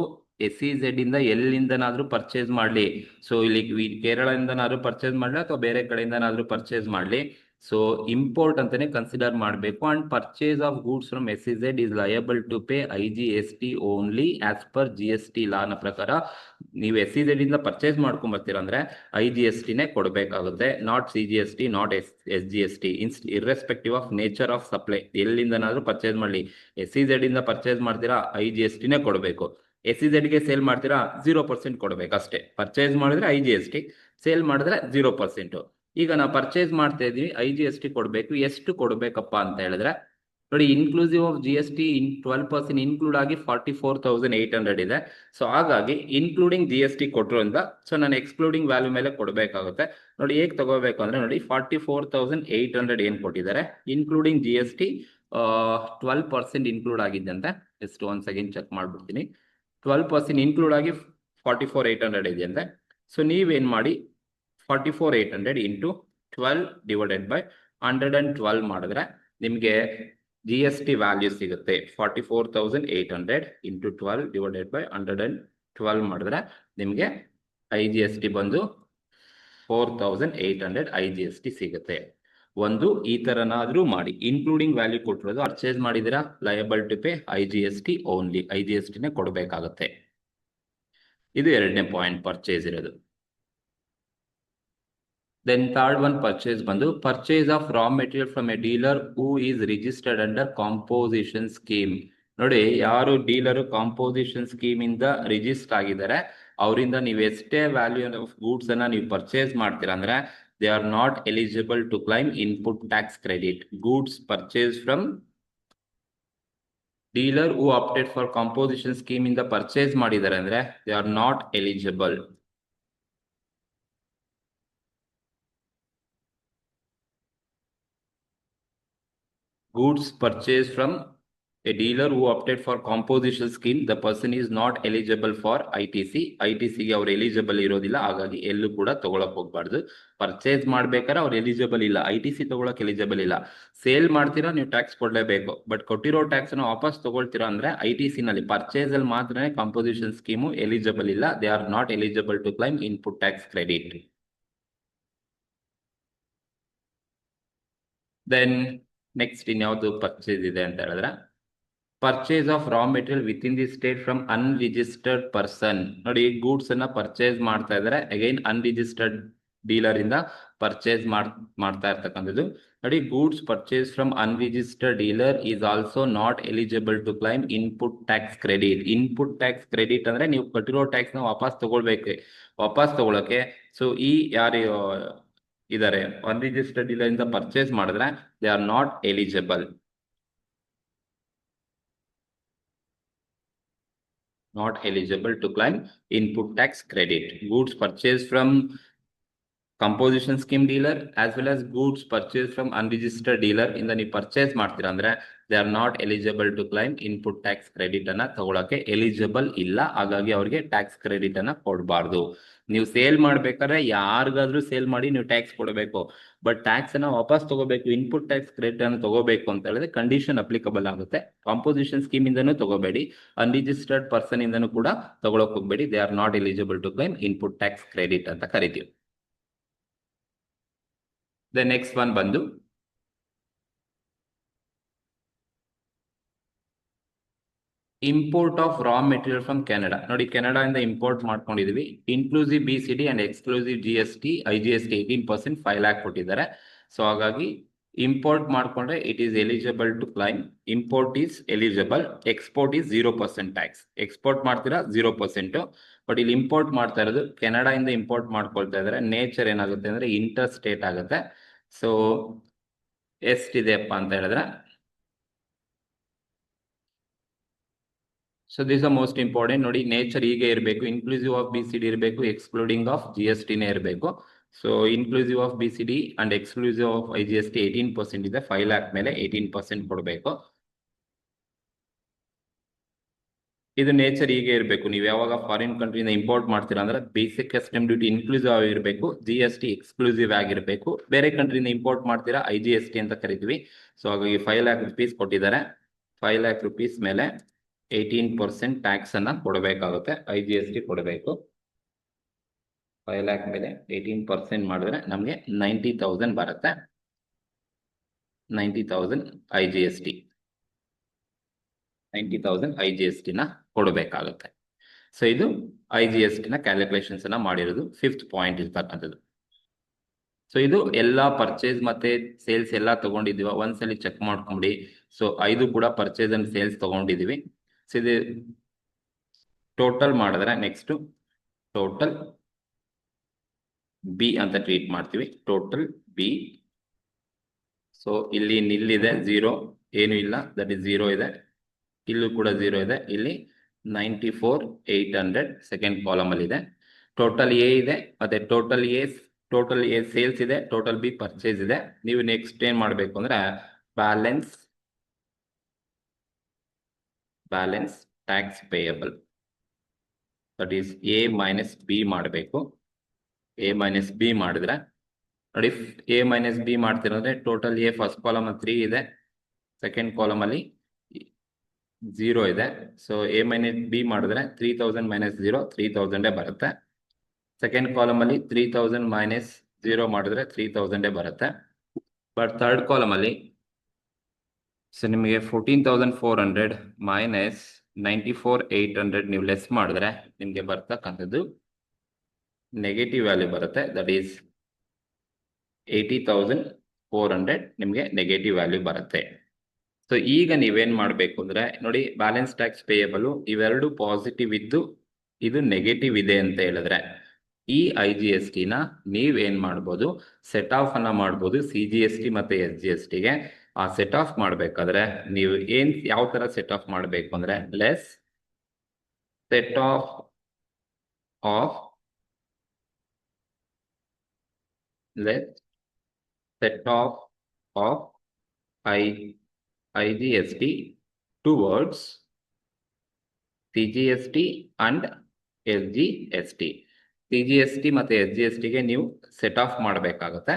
SEZ ಇಂದ ಎಲ್ಲಿಂದನಾದ್ರೂ ಪರ್ಚೇಸ್ ಮಾಡಲಿ. ಸೊ ಇಲ್ಲಿ ಕೇರಳದಿಂದನಾದ್ರೂ ಪರ್ಚೇಸ್ ಮಾಡಲಿ ಅಥವಾ ಬೇರೆ ಕಡೆಯಿಂದನಾದ್ರೂ ಪರ್ಚೇಸ್ ಮಾಡಲಿ. ಸೊ ಇಂಪೋರ್ಟ್ ಅಂತಾನೆ ಕನ್ಸಿಡರ್ ಮಾಡಬೇಕು. And purchase of goods from SEZ is liable to pay IGST only as per GST ಲಾನ ಪ್ರಕಾರ. ನೀವು SEZ ಇಂದ ಪರ್ಚೇಸ್ ಮಾಡ್ಕೊಂಡ್ ಬರ್ತೀರಾ ಅಂದ್ರೆ IGST ನೇ ಕೊಡಬೇಕಾಗುತ್ತೆ, not CGST, not SGST, irrespective of nature of supply. ಎಲ್ಲಿಂದನಾದ್ರೂ ಪರ್ಚೇಸ್ ಮಾಡಲಿ, SEZ ಇಂದ ಪರ್ಚೇಸ್ ಮಾಡ್ತೀರಾ IGST ನೇ ಕೊಡಬೇಕು. SEZ ಗೆ ಸೇಲ್ ಮಾಡ್ತೀರಾ 0% ಕೊಡ್ಬೇಕು ಅಷ್ಟೇ. ಪರ್ಚೇಸ್ ಮಾಡಿದ್ರೆ IGST, ಸೇಲ್ ಮಾಡಿದ್ರೆ 0%. ಈಗ ನಾವು ಪರ್ಚೇಸ್ ಮಾಡ್ತಾ ಇದೀವಿ, IGST ಕೊಡಬೇಕು. ಎಷ್ಟು ಕೊಡ್ಬೇಕಪ್ಪ ಅಂತ ಹೇಳಿದ್ರೆ ನೋಡಿ, ಇನ್ಕ್ಲೂಸಿವ್ ಆಫ್ GST 12% ಇನ್ಕ್ಲೂಡ್ ಆಗಿ 44,800 ಇದೆ. ಸೊ ಹಾಗಾಗಿ ಇನ್ಕ್ಲೂಡಿಂಗ್ GST ಕೊಟ್ಟರಿಂದ ಸೊ ನಾನು ಎಕ್ಸ್ಕ್ಲೂಡಿಂಗ್ ವ್ಯಾಲ್ಯೂ ಮೇಲೆ ಕೊಡಬೇಕಾಗುತ್ತೆ. ನೋಡಿ ಹೇಗೆ ತಗೋಬೇಕು ಅಂದ್ರೆ ನೋಡಿ 44,800 ಏನ್ ಕೊಟ್ಟಿದ್ದಾರೆ, ಇನ್ಕ್ಲೂಡಿಂಗ್ GST 12% ಇನ್ಕ್ಲೂಡ್ ಆಗಿದ್ದಂತೆ. ಎಷ್ಟು ಒಂದ್ ಸೆಕೆಂಡ್ ಚೆಕ್ ಮಾಡ್ಬಿಡ್ತೀನಿ. 12% ಇನ್ಕ್ಲೂಡ್ ಆಗಿ 44,800 ಇದೆ ಅಂತೆ. ಸೊ ನೀವೇನ್ ಮಾಡಿ 44,800 ಇಂಟು 12 ಡಿವೈಡೆಡ್ ಬೈ 112 ಮಾಡಿದ್ರೆ ನಿಮಗೆ GST ವ್ಯಾಲ್ಯೂ ಸಿಗುತ್ತೆ. 44,800 ಇಂಟು 12 ಡಿವೈಡೆಡ್ ಬೈ 112 ಮಾಡಿದ್ರೆ ನಿಮಗೆ IGST ಬಂದು 4,800 IGST ಸಿಗುತ್ತೆ. ಒಂದು ಈ ತರನಾದ್ರೂ ಮಾಡಿ, ಇನ್ಕ್ಲೂಡಿಂಗ್ ವ್ಯಾಲ್ಯೂ ಕೊಟ್ಟಿರೋದು ಪರ್ಚೇಸ್ ಮಾಡಿದಿರಾ liable to pay IGST only, IGST ನೇ ಕೊಡಬೇಕಾಗುತ್ತೆ. ಇದು ಎರಡನೇ ಪಾಯಿಂಟ್ ಪರ್ಚೇಸ್ ಇರೋದು. ದೆನ್ ಥರ್ಡ್ ಒನ್ ಪರ್ಚೇಸ್ ಬಂದು purchase of raw material from a dealer who is registered under composition scheme. ನೋಡಿ, ಯಾರು ಡೀಲರ್ ಕಾಂಪೋಸಿಷನ್ ಸ್ಕೀಮ್ ಇಂದ ರಿಜಿಸ್ಟರ್ ಆಗಿದ್ದಾರೆ ಅವರಿಂದ ನೀವು ಎಷ್ಟೇ ವ್ಯಾಲ್ಯೂ ಆಫ್ ಗೂಡ್ಸ್ ಅನ್ನ ನೀವು ಪರ್ಚೇಸ್ ಮಾಡ್ತೀರಾ ಅಂದ್ರೆ they are not eligible to claim input tax credit. Goods purchase from dealer who opted for composition scheme ಇಂದ ಪರ್ಚೇಸ್ ಮಾಡಿದ್ದಾರೆ ಅಂದ್ರೆ they are not eligible. Goods purchased from a dealer who opted for composition scheme, the person is not eligible for ITC. ITC ಗೆ ಅವ್ರು ಎಲಿಜಿಬಲ್ ಇರೋದಿಲ್ಲ, ಹಾಗಾಗಿ ಎಲ್ಲೂ ಕೂಡ ತಗೊಳಕ್ ಹೋಗ್ಬಾರ್ದು. ಪರ್ಚೇಸ್ ಮಾಡ್ಬೇಕಾದ್ರೆ ಅವ್ರು ಎಲಿಜಿಬಲ್ ಇಲ್ಲ, ITC ತಗೊಳಕ್ ಎಲಿಜಿಬಲ್ ಇಲ್ಲ. ಸೇಲ್ ಮಾಡ್ತೀರಾ ನೀವು ಟ್ಯಾಕ್ಸ್ ಕೊಡ್ಲೇಬೇಕು, ಬಟ್ ಕೊಟ್ಟಿರೋ ಟ್ಯಾಕ್ಸ್ ನ ವಾಪಸ್ ತಗೊಳ್ತೀರಾ ಅಂದ್ರೆ ITC ನಲ್ಲಿ ಪರ್ಚೇಸ್ ಅಲ್ಲಿ ಮಾತ್ರ ಕಾಂಪೋಸಿಷನ್ ಸ್ಕೀಮು ಎಲಿಜಿಬಲ್ ಇಲ್ಲ. They are not eligible to claim input tax credit. Then next ಇನ್ಯಾವುದು ಪರ್ಚೇಸ್ ಇದೆ ಅಂತ ಹೇಳಿದ್ರೆ purchase of raw material within the state from unregistered person. ನೋಡಿ, ಗೂಡ್ಸ್ ಅನ್ನ ಪರ್ಚೇಸ್ ಮಾಡ್ತಾ ಇದ್ದಾರೆ, ಅಗೈನ್ ಅನ್ರಿಜಿಸ್ಟರ್ಡ್ ಡೀಲರ್ ಇಂದ ಪರ್ಚೇಸ್ ಮಾಡ್ತಾ ಇರ್ತಕ್ಕಂಥದ್ದು. ನೋಡಿ, goods purchase from unregistered dealer is also not eligible to claim input tax credit. Input tax credit ಅಂದ್ರೆ ನೀವು ಕಟ್ಟಿರೋ ಟ್ಯಾಕ್ಸ್ ನ ವಾಪಸ್ ತಗೊಳ್ಬೇಕು. ವಾಪಸ್ ತಗೊಳಕ್ಕೆ ಸೊ ಈ ಯಾರು ಇದಾರೆ ಅನ್ರಿಜಿಸ್ಟರ್ಡ್ ಡೀಲರ್ ಇಂದ ಪರ್ಚೇಸ್ ಮಾಡಿದ್ರೆ they are not eligible. Not eligible to claim input tax credit. Goods purchased from composition scheme dealer as well as goods purchased from unregistered dealer ಇಂದ ನೀವು ಪರ್ಚೇಸ್ ಮಾಡ್ತೀರಾ ಅಂದ್ರೆ they are not eligible to claim input tax credit ಅನ್ನ ತಗೊಳಕ್ಕೆ ಎಲಿಜಿಬಲ್ ಇಲ್ಲ. ಹಾಗಾಗಿ ಅವ್ರಿಗೆ ಟ್ಯಾಕ್ಸ್ ಕ್ರೆಡಿಟ್ ಅನ್ನ ಕೊಡಬಾರ್ದು. ನೀವು ಸೇಲ್ ಮಾಡ್ಬೇಕಾದ್ರೆ ಯಾರಿಗಾದ್ರೂ ಸೇಲ್ ಮಾಡಿ ನೀವು ಟ್ಯಾಕ್ಸ್ ಕೊಡಬೇಕು, ಬಟ್ ಟ್ಯಾಕ್ಸ್ ಅನ್ನ ವಾಪಸ್ ತಗೋಬೇಕು, ಇನ್ಪುಟ್ ಟ್ಯಾಕ್ಸ್ ಕ್ರೆಡಿಟ್ ಅನ್ನು ತಗೋಬೇಕು ಅಂತ ಹೇಳಿದ್ರೆ ಕಂಡೀಷನ್ ಅಪ್ಲಿಕಬಲ್ ಆಗುತ್ತೆ. ಕಾಂಪೋಸಿಷನ್ ಸ್ಕೀಮ್ ಇಂದನೂ ತಗೋಬೇಡಿ, ಅನ್ರಿಜಿಸ್ಟರ್ಡ್ ಪರ್ಸನ್ ಇಂದನೂ ಕೂಡ ತಗೊಳಕ್ ಹೋಗ್ಬೇಡಿ. They are not eligible to claim input tax credit ಅಂತ ಕರಿತೀವಿ. ದ ನೆಕ್ಸ್ಟ್ ಒನ್ ಬಂದು import of raw material from Canada. ನೋಡಿ, ಕೆನಡಾ ಇಂದ ಇಂಪೋರ್ಟ್ ಮಾಡ್ಕೊಂಡಿದೀವಿ. Inclusive BCD and exclusive GST IGST 18% 5 lakh ಕೊಟ್ಟಿದ್ದಾರೆ. ಸೊ ಹಾಗಾಗಿ ಇಂಪೋರ್ಟ್ ಮಾಡ್ಕೊಂಡ್ರೆ it is eligible to claim. Import is eligible, export is 0% tax. Export ಮಾಡ್ತೀರಾ 0%, ಬಟ್ ಇಲ್ಲಿ ಇಂಪೋರ್ಟ್ ಮಾಡ್ತಾ ಇರೋದು ಕೆನಡಾ ಇಂದ ಇಂಪೋರ್ಟ್ ಮಾಡ್ಕೊಳ್ತಾ ಇದ್ದಾರೆ. ನೇಚರ್ ಏನಾಗುತ್ತೆ ಅಂದ್ರೆ ಇಂಟರ್ ಸ್ಟೇಟ್ ಆಗುತ್ತೆ. ಸೊ ಎಷ್ಟಿದೆಯಪ್ಪ ಅಂತ ಹೇಳಿದ್ರೆ so this are most important. ನೋಡಿ, ನೇಚರ್ ಹೀಗೆ ಇರಬೇಕು, ಇನ್ಕ್ಲೂಸಿವ್ ಆಫ್ BCD ಇರಬೇಕು, ಎಕ್ಸ್ಕ್ಲೂಡಿಂಗ್ ಆಫ್ GST ನೇ ಇರಬೇಕು. So inclusive of BCD and exclusive of IGST 18% ಇದೆ. 5 lakh ಮೇಲೆ 18% ಕೊಡಬೇಕು. ಇದು ನೇಚರ್ ಹೀಗೆ ಇರಬೇಕು. ನೀವು ಯಾವಾಗ ಫಾರಿನ್ ಕಂಟ್ರಿಯಿಂದ ಇಂಪೋರ್ಟ್ ಮಾಡ್ತೀರಾ ಅಂದ್ರೆ ಬೇಸಿಕ್ ಕಸ್ಟಮ್ ಡ್ಯೂಟಿ ಇನ್ಕ್ಲೂಸಿವ್ ಆಗಿರಬೇಕು, GST ಎಕ್ಸ್ಕ್ಲೂಸಿವ್ ಆಗಿರಬೇಕು. ಬೇರೆ ಕಂಟ್ರಿಯಿಂದ ಇಂಪೋರ್ಟ್ ಮಾಡ್ತೀರಾ IGST ಅಂತ ಕರಿತೀವಿ. ಸೊ ಹಾಗಾಗಿ 5 lakh rupees ಕೊಟ್ಟಿದ್ದಾರೆ. 5 lakh rupees ಮೇಲೆ 18% ಟ್ಯಾಕ್ಸ್ ಅನ್ನ ಕೊಡಬೇಕಾಗುತ್ತೆ, IGST ಕೊಡಬೇಕು. 5 lakh ಮೇಲೆ 18% ಮಾಡಿದ್ರೆ ನಮಗೆ 90,000 ಬರುತ್ತೆ. 90,000 IGST 90,000 IGST ನ ಕೊಡಬೇಕಾಗುತ್ತೆ. ಸೊ ಇದು IGST ನ ಕ್ಯಾಲ್ಕುಲೇಷನ್ಸ್ ಅನ್ನ ಮಾಡಿರೋದು 5th ಪಾಯಿಂಟ್ ಇರ್ತಕ್ಕಂಥದ್ದು. ಸೊ ಇದು ಎಲ್ಲಾ ಪರ್ಚೇಸ್ ಮತ್ತೆ ಸೇಲ್ಸ್ ಎಲ್ಲ ತಗೊಂಡಿದೀವ ಒಂದ್ಸಲಿ ಚೆಕ್ ಮಾಡ್ಕೊಂಬಿಡಿ. ಸೊ 5 ಕೂಡ ಪರ್ಚೇಸ್ ಅಂಡ್ ಸೇಲ್ಸ್ ತಗೊಂಡಿದೀವಿ. ಸೊ ಇದು ಟೋಟಲ್ ಮಾಡಿದ್ರೆ ನೆಕ್ಸ್ಟ್ ಟೋಟಲ್ ಬಿ ಅಂತ ಟ್ರೀಟ್ ಮಾಡ್ತೀವಿ. Total B. ಸೊ ಇಲ್ಲಿ ನಿಲ್ಲಿದೆ 0, ಏನು ಇಲ್ಲ, ದಟ್ ಇಸ್ 0 ಇದೆ. ಇಲ್ಲೂ ಕೂಡ 0 ಇದೆ. ಇಲ್ಲಿ 94,800 ಸೆಕೆಂಡ್ ಕಾಲಮ್ ಅಲ್ಲಿ ಇದೆ. ಟೋಟಲ್ ಎ ಇದೆ, ಮತ್ತೆ ಟೋಟಲ್ ಎ ಸೇಲ್ಸ್ ಇದೆ, ಟೋಟಲ್ ಬಿ ಪರ್ಚೇಸ್ ಇದೆ. ನೀವು ನೆಕ್ಸ್ಟ್ ಏನ್ ಮಾಡ್ಬೇಕು ಅಂದ್ರೆ balance tax payable, that is A minus B ಮಾಡಬೇಕು. ಎ ಮೈನಸ್ ಬಿ ಮಾಡಿದ್ರೆ ನೋಡಿ, ಎ ಮೈನಸ್ ಬಿ ಮಾಡ್ತಿರೋದ್ರೆ ಟೋಟಲ್ ಎ ಫಸ್ಟ್ ಕಾಲಮ್ 3 ಇದೆ, ಸೆಕೆಂಡ್ ಕಾಲಮ್ ಅಲ್ಲಿ 0 ಇದೆ. ಸೊ ಎ ಮೈನಸ್ ಬಿ ಮಾಡಿದ್ರೆ 3000 ಮೈನಸ್ 0 3000 ಬರುತ್ತೆ. ಸೆಕೆಂಡ್ ಕಾಲಮ್ ಅಲ್ಲಿ 3000 ಮೈನಸ್ 0 ಮಾಡಿದ್ರೆ 3000 ಬರುತ್ತೆ. ಬಟ್ ಥರ್ಡ್ ಕಾಲಮ್ ಅಲ್ಲಿ ಸೊ ನಿಮಗೆ 14,400 ಮೈನಸ್ 94,800 ನೀವು ಲೆಸ್ ಮಾಡಿದ್ರೆ ನಿಮಗೆ ಬರ್ತಕ್ಕಂಥದ್ದು ನೆಗೆಟಿವ್ ವ್ಯಾಲ್ಯೂ ಬರುತ್ತೆ. ದಟ್ ಈಸ್ 80,400 ನಿಮಗೆ ನೆಗೆಟಿವ್ ವ್ಯಾಲ್ಯೂ ಬರುತ್ತೆ. ಸೊ ಈಗ ನೀವೇನ್ ಮಾಡ್ಬೇಕು ಅಂದ್ರೆ ನೋಡಿ, ಬ್ಯಾಲೆನ್ಸ್ ಟ್ಯಾಕ್ಸ್ ಪೇಯಬಲ್ ಇವೆರಡು ಪಾಸಿಟಿವ್ ಇದ್ದು ಇದು ನೆಗೆಟಿವ್ ಇದೆ ಅಂತ ಹೇಳಿದ್ರೆ ಈ IGST ನ ನೀವೇನ್ ಮಾಡ್ಬೋದು, ಸೆಟ್ ಆಫ್ ಅನ್ನ ಮಾಡ್ಬೋದು CGST ಮತ್ತೆ SGST ಗೆ. ಆ ಸೆಟ್ ಆಫ್ ಮಾಡ್ಬೇಕಾದ್ರೆ ನೀವು ಯಾವ ತರ ಸೆಟ್ ಆಫ್ ಮಾಡ್ಬೇಕು ಅಂದ್ರೆ less set of IGST towards CGST and SGST. CGST ಮತ್ತೆ SGST ಗೆ ನೀವು ಸೆಟ್ ಆಫ್ ಮಾಡಬೇಕಾಗುತ್ತೆ.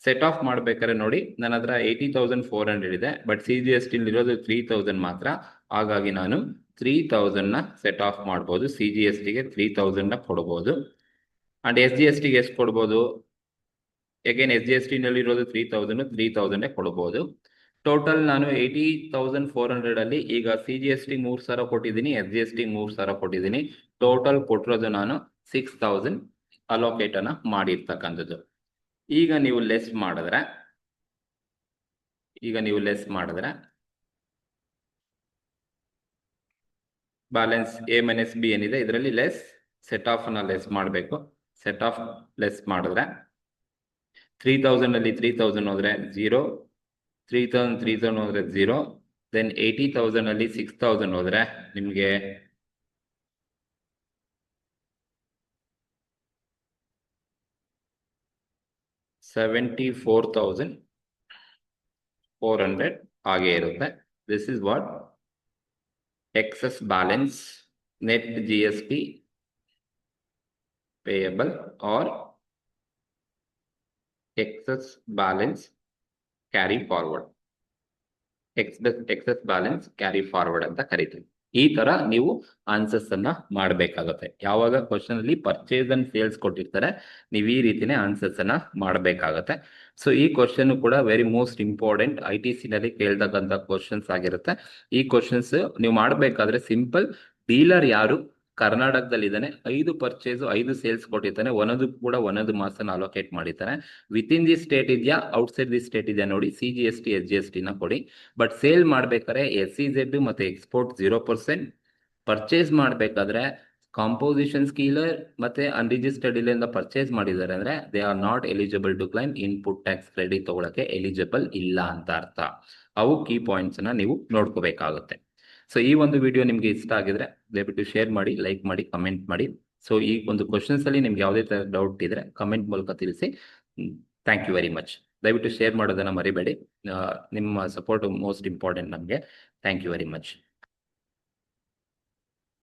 ಸೆಟ್ ಆಫ್ ಮಾಡ್ಬೇಕಾದ್ರೆ ನೋಡಿ, ನನ್ನ ಹತ್ರ 80,400 ಇದೆ, ಬಟ್ CGST ಇರೋದು 3,000 ಮಾತ್ರ. ಹಾಗಾಗಿ ನಾನು 3,000 ನ ಸೆಟ್ ಆಫ್ ಮಾಡ್ಬೋದು. CGST ಗೆ 3,000 ನ ಕೊಡ್ಬೋದು. ಅಂಡ್ SGST ಗೆ ಎಷ್ಟು ಕೊಡ್ಬೋದು? ಅಗೇನ್ SGST ನಲ್ಲಿ ಇರೋದು 3,000 ಕೊಡ್ಬೋದು. ಟೋಟಲ್ ನಾನು 80,400 ಅಲ್ಲಿ ಈಗ CGST 3,000 ಕೊಟ್ಟಿದ್ದೀನಿ, SGST 3,000 ಕೊಟ್ಟಿದ್ದೀನಿ. ಟೋಟಲ್ ಕೊಟ್ಟಿರೋದು ನಾನು 6,000 ಅಲೋಕೇಟ್ ಅನ್ನ ಮಾಡಿರ್ತಕ್ಕಂಥದ್ದು. ಈಗ ನೀವು ಲೆಸ್ ಮಾಡಿದ್ರೆ ಬ್ಯಾಲೆನ್ಸ್ ಎ ಮೈನಸ್ ಬಿ ಏನಿದೆ ಇದರಲ್ಲಿ ಲೆಸ್ ಸೆಟ್ ಆಫ್ ಅನ್ನ ಲೆಸ್ ಮಾಡಬೇಕು. ಸೆಟ್ ಆಫ್ ಲೆಸ್ ಮಾಡಿದ್ರೆ 3,000 ಅಲ್ಲಿ 3,000 ಹೋದ್ರೆ 0, 3,000 ಹೋದ್ರೆ 0, ದೆನ್ 80,000 ಅಲ್ಲಿ 6,000 ಹೋದ್ರೆ ನಿಮ್ಗೆ 74,400 ಹಾಗೆ ಇರುತ್ತೆ. This is what excess balance net GST payable or excess balance carry forward. Excess balance carry forward ಅಂತ ಕರಿತೀವಿ. ಈ ತರ ನೀವು ಆನ್ಸರ್ಸ್ ಅನ್ನ ಮಾಡಬೇಕಾಗುತ್ತೆ. ಯಾವಾಗ ಕ್ವಶನ್ ಅಲ್ಲಿ ಪರ್ಚೇಸ್ ಅಂಡ್ ಸೇಲ್ಸ್ ಕೊಟ್ಟಿರ್ತಾರೆ, ನೀವು ಈ ರೀತಿನೇ ಆನ್ಸರ್ಸ್ ಅನ್ನ ಮಾಡಬೇಕಾಗುತ್ತೆ. ಸೊ ಈ ಕ್ವಶನ್ ಕೂಡ ವೆರಿ ಮೋಸ್ಟ್ ಇಂಪಾರ್ಟೆಂಟ್, ITC ನಲ್ಲಿ ಕೇಳ್ತಕ್ಕಂಥ ಕ್ವಶನ್ಸ್ ಆಗಿರುತ್ತೆ. ಈ ಕ್ವಶನ್ಸ್ ನೀವು ಮಾಡಬೇಕಾದ್ರೆ ಸಿಂಪಲ್, ಡೀಲರ್ ಯಾರು ಕರ್ನಾಟಕದಲ್ಲಿ ಇದ್ದಾನೆ, 5 ಪರ್ಚೇಸ್ 5 ಸೇಲ್ಸ್ ಕೊಟ್ಟಿರ್ತಾನೆ, ಒಂದೊಂದು ಮಾಸನ ಅಲೋಕೇಟ್ ಮಾಡಿರ್ತಾನೆ. ವಿತ್ ಇನ್ ದಿ ಸ್ಟೇಟ್ ಇದೆಯಾ, ಔಟ್ಸೈಡ್ ದಿ ಸ್ಟೇಟ್ ಇದೆಯಾ ನೋಡಿ, CGST SGST ನ ಕೊಡಿ. ಬಟ್ ಸೇಲ್ ಮಾಡ್ಬೇಕಾದ್ರೆ SEZ ಮತ್ತೆ ಎಕ್ಸ್ಪೋರ್ಟ್ 0%. ಪರ್ಚೇಸ್ ಮಾಡ್ಬೇಕಾದ್ರೆ ಕಾಂಪೋಸಿಷನ್ ಸ್ಕೀಲರ್ ಮತ್ತೆ ಅನ್ರಿಜಿಸ್ಟರ್ಡ್ ಇಲ್ಲಿಂದ ಪರ್ಚೇಸ್ ಮಾಡಿದ್ದಾರೆ ಅಂದ್ರೆ they are not eligible to claim input tax credit ತಗೊಳಕ್ಕೆ ಎಲಿಜಿಬಲ್ ಇಲ್ಲ ಅಂತ ಅರ್ಥ. ಅವು ಕೀ ಪಾಯಿಂಟ್ಸ್ ನ ನೀವು ನೋಡ್ಕೋಬೇಕಾಗುತ್ತೆ. ಸೊ ಈ ಒಂದು ವಿಡಿಯೋ ನಿಮ್ಗೆ ಇಷ್ಟ ಆಗಿದ್ರೆ ದಯವಿಟ್ಟು ಶೇರ್ ಮಾಡಿ, ಲೈಕ್ ಮಾಡಿ, ಕಮೆಂಟ್ ಮಾಡಿ. ಸೊ ಈ ಒಂದು ಕ್ವಶನ್ಸ್ ಅಲ್ಲಿ ನಿಮ್ಗೆ ಯಾವುದೇ ತರ ಡೌಟ್ ಇದ್ರೆ ಕಮೆಂಟ್ ಮೂಲಕ ತಿಳಿಸಿ. Thank you very much. ದಯವಿಟ್ಟು ಶೇರ್ ಮಾಡೋದನ್ನ ಮರಿಬೇಡಿ. ನಿಮ್ಮ ಸಪೋರ್ಟ್ ಮೋಸ್ಟ್ ಇಂಪಾರ್ಟೆಂಟ್ ನಮಗೆ. Thank you very much.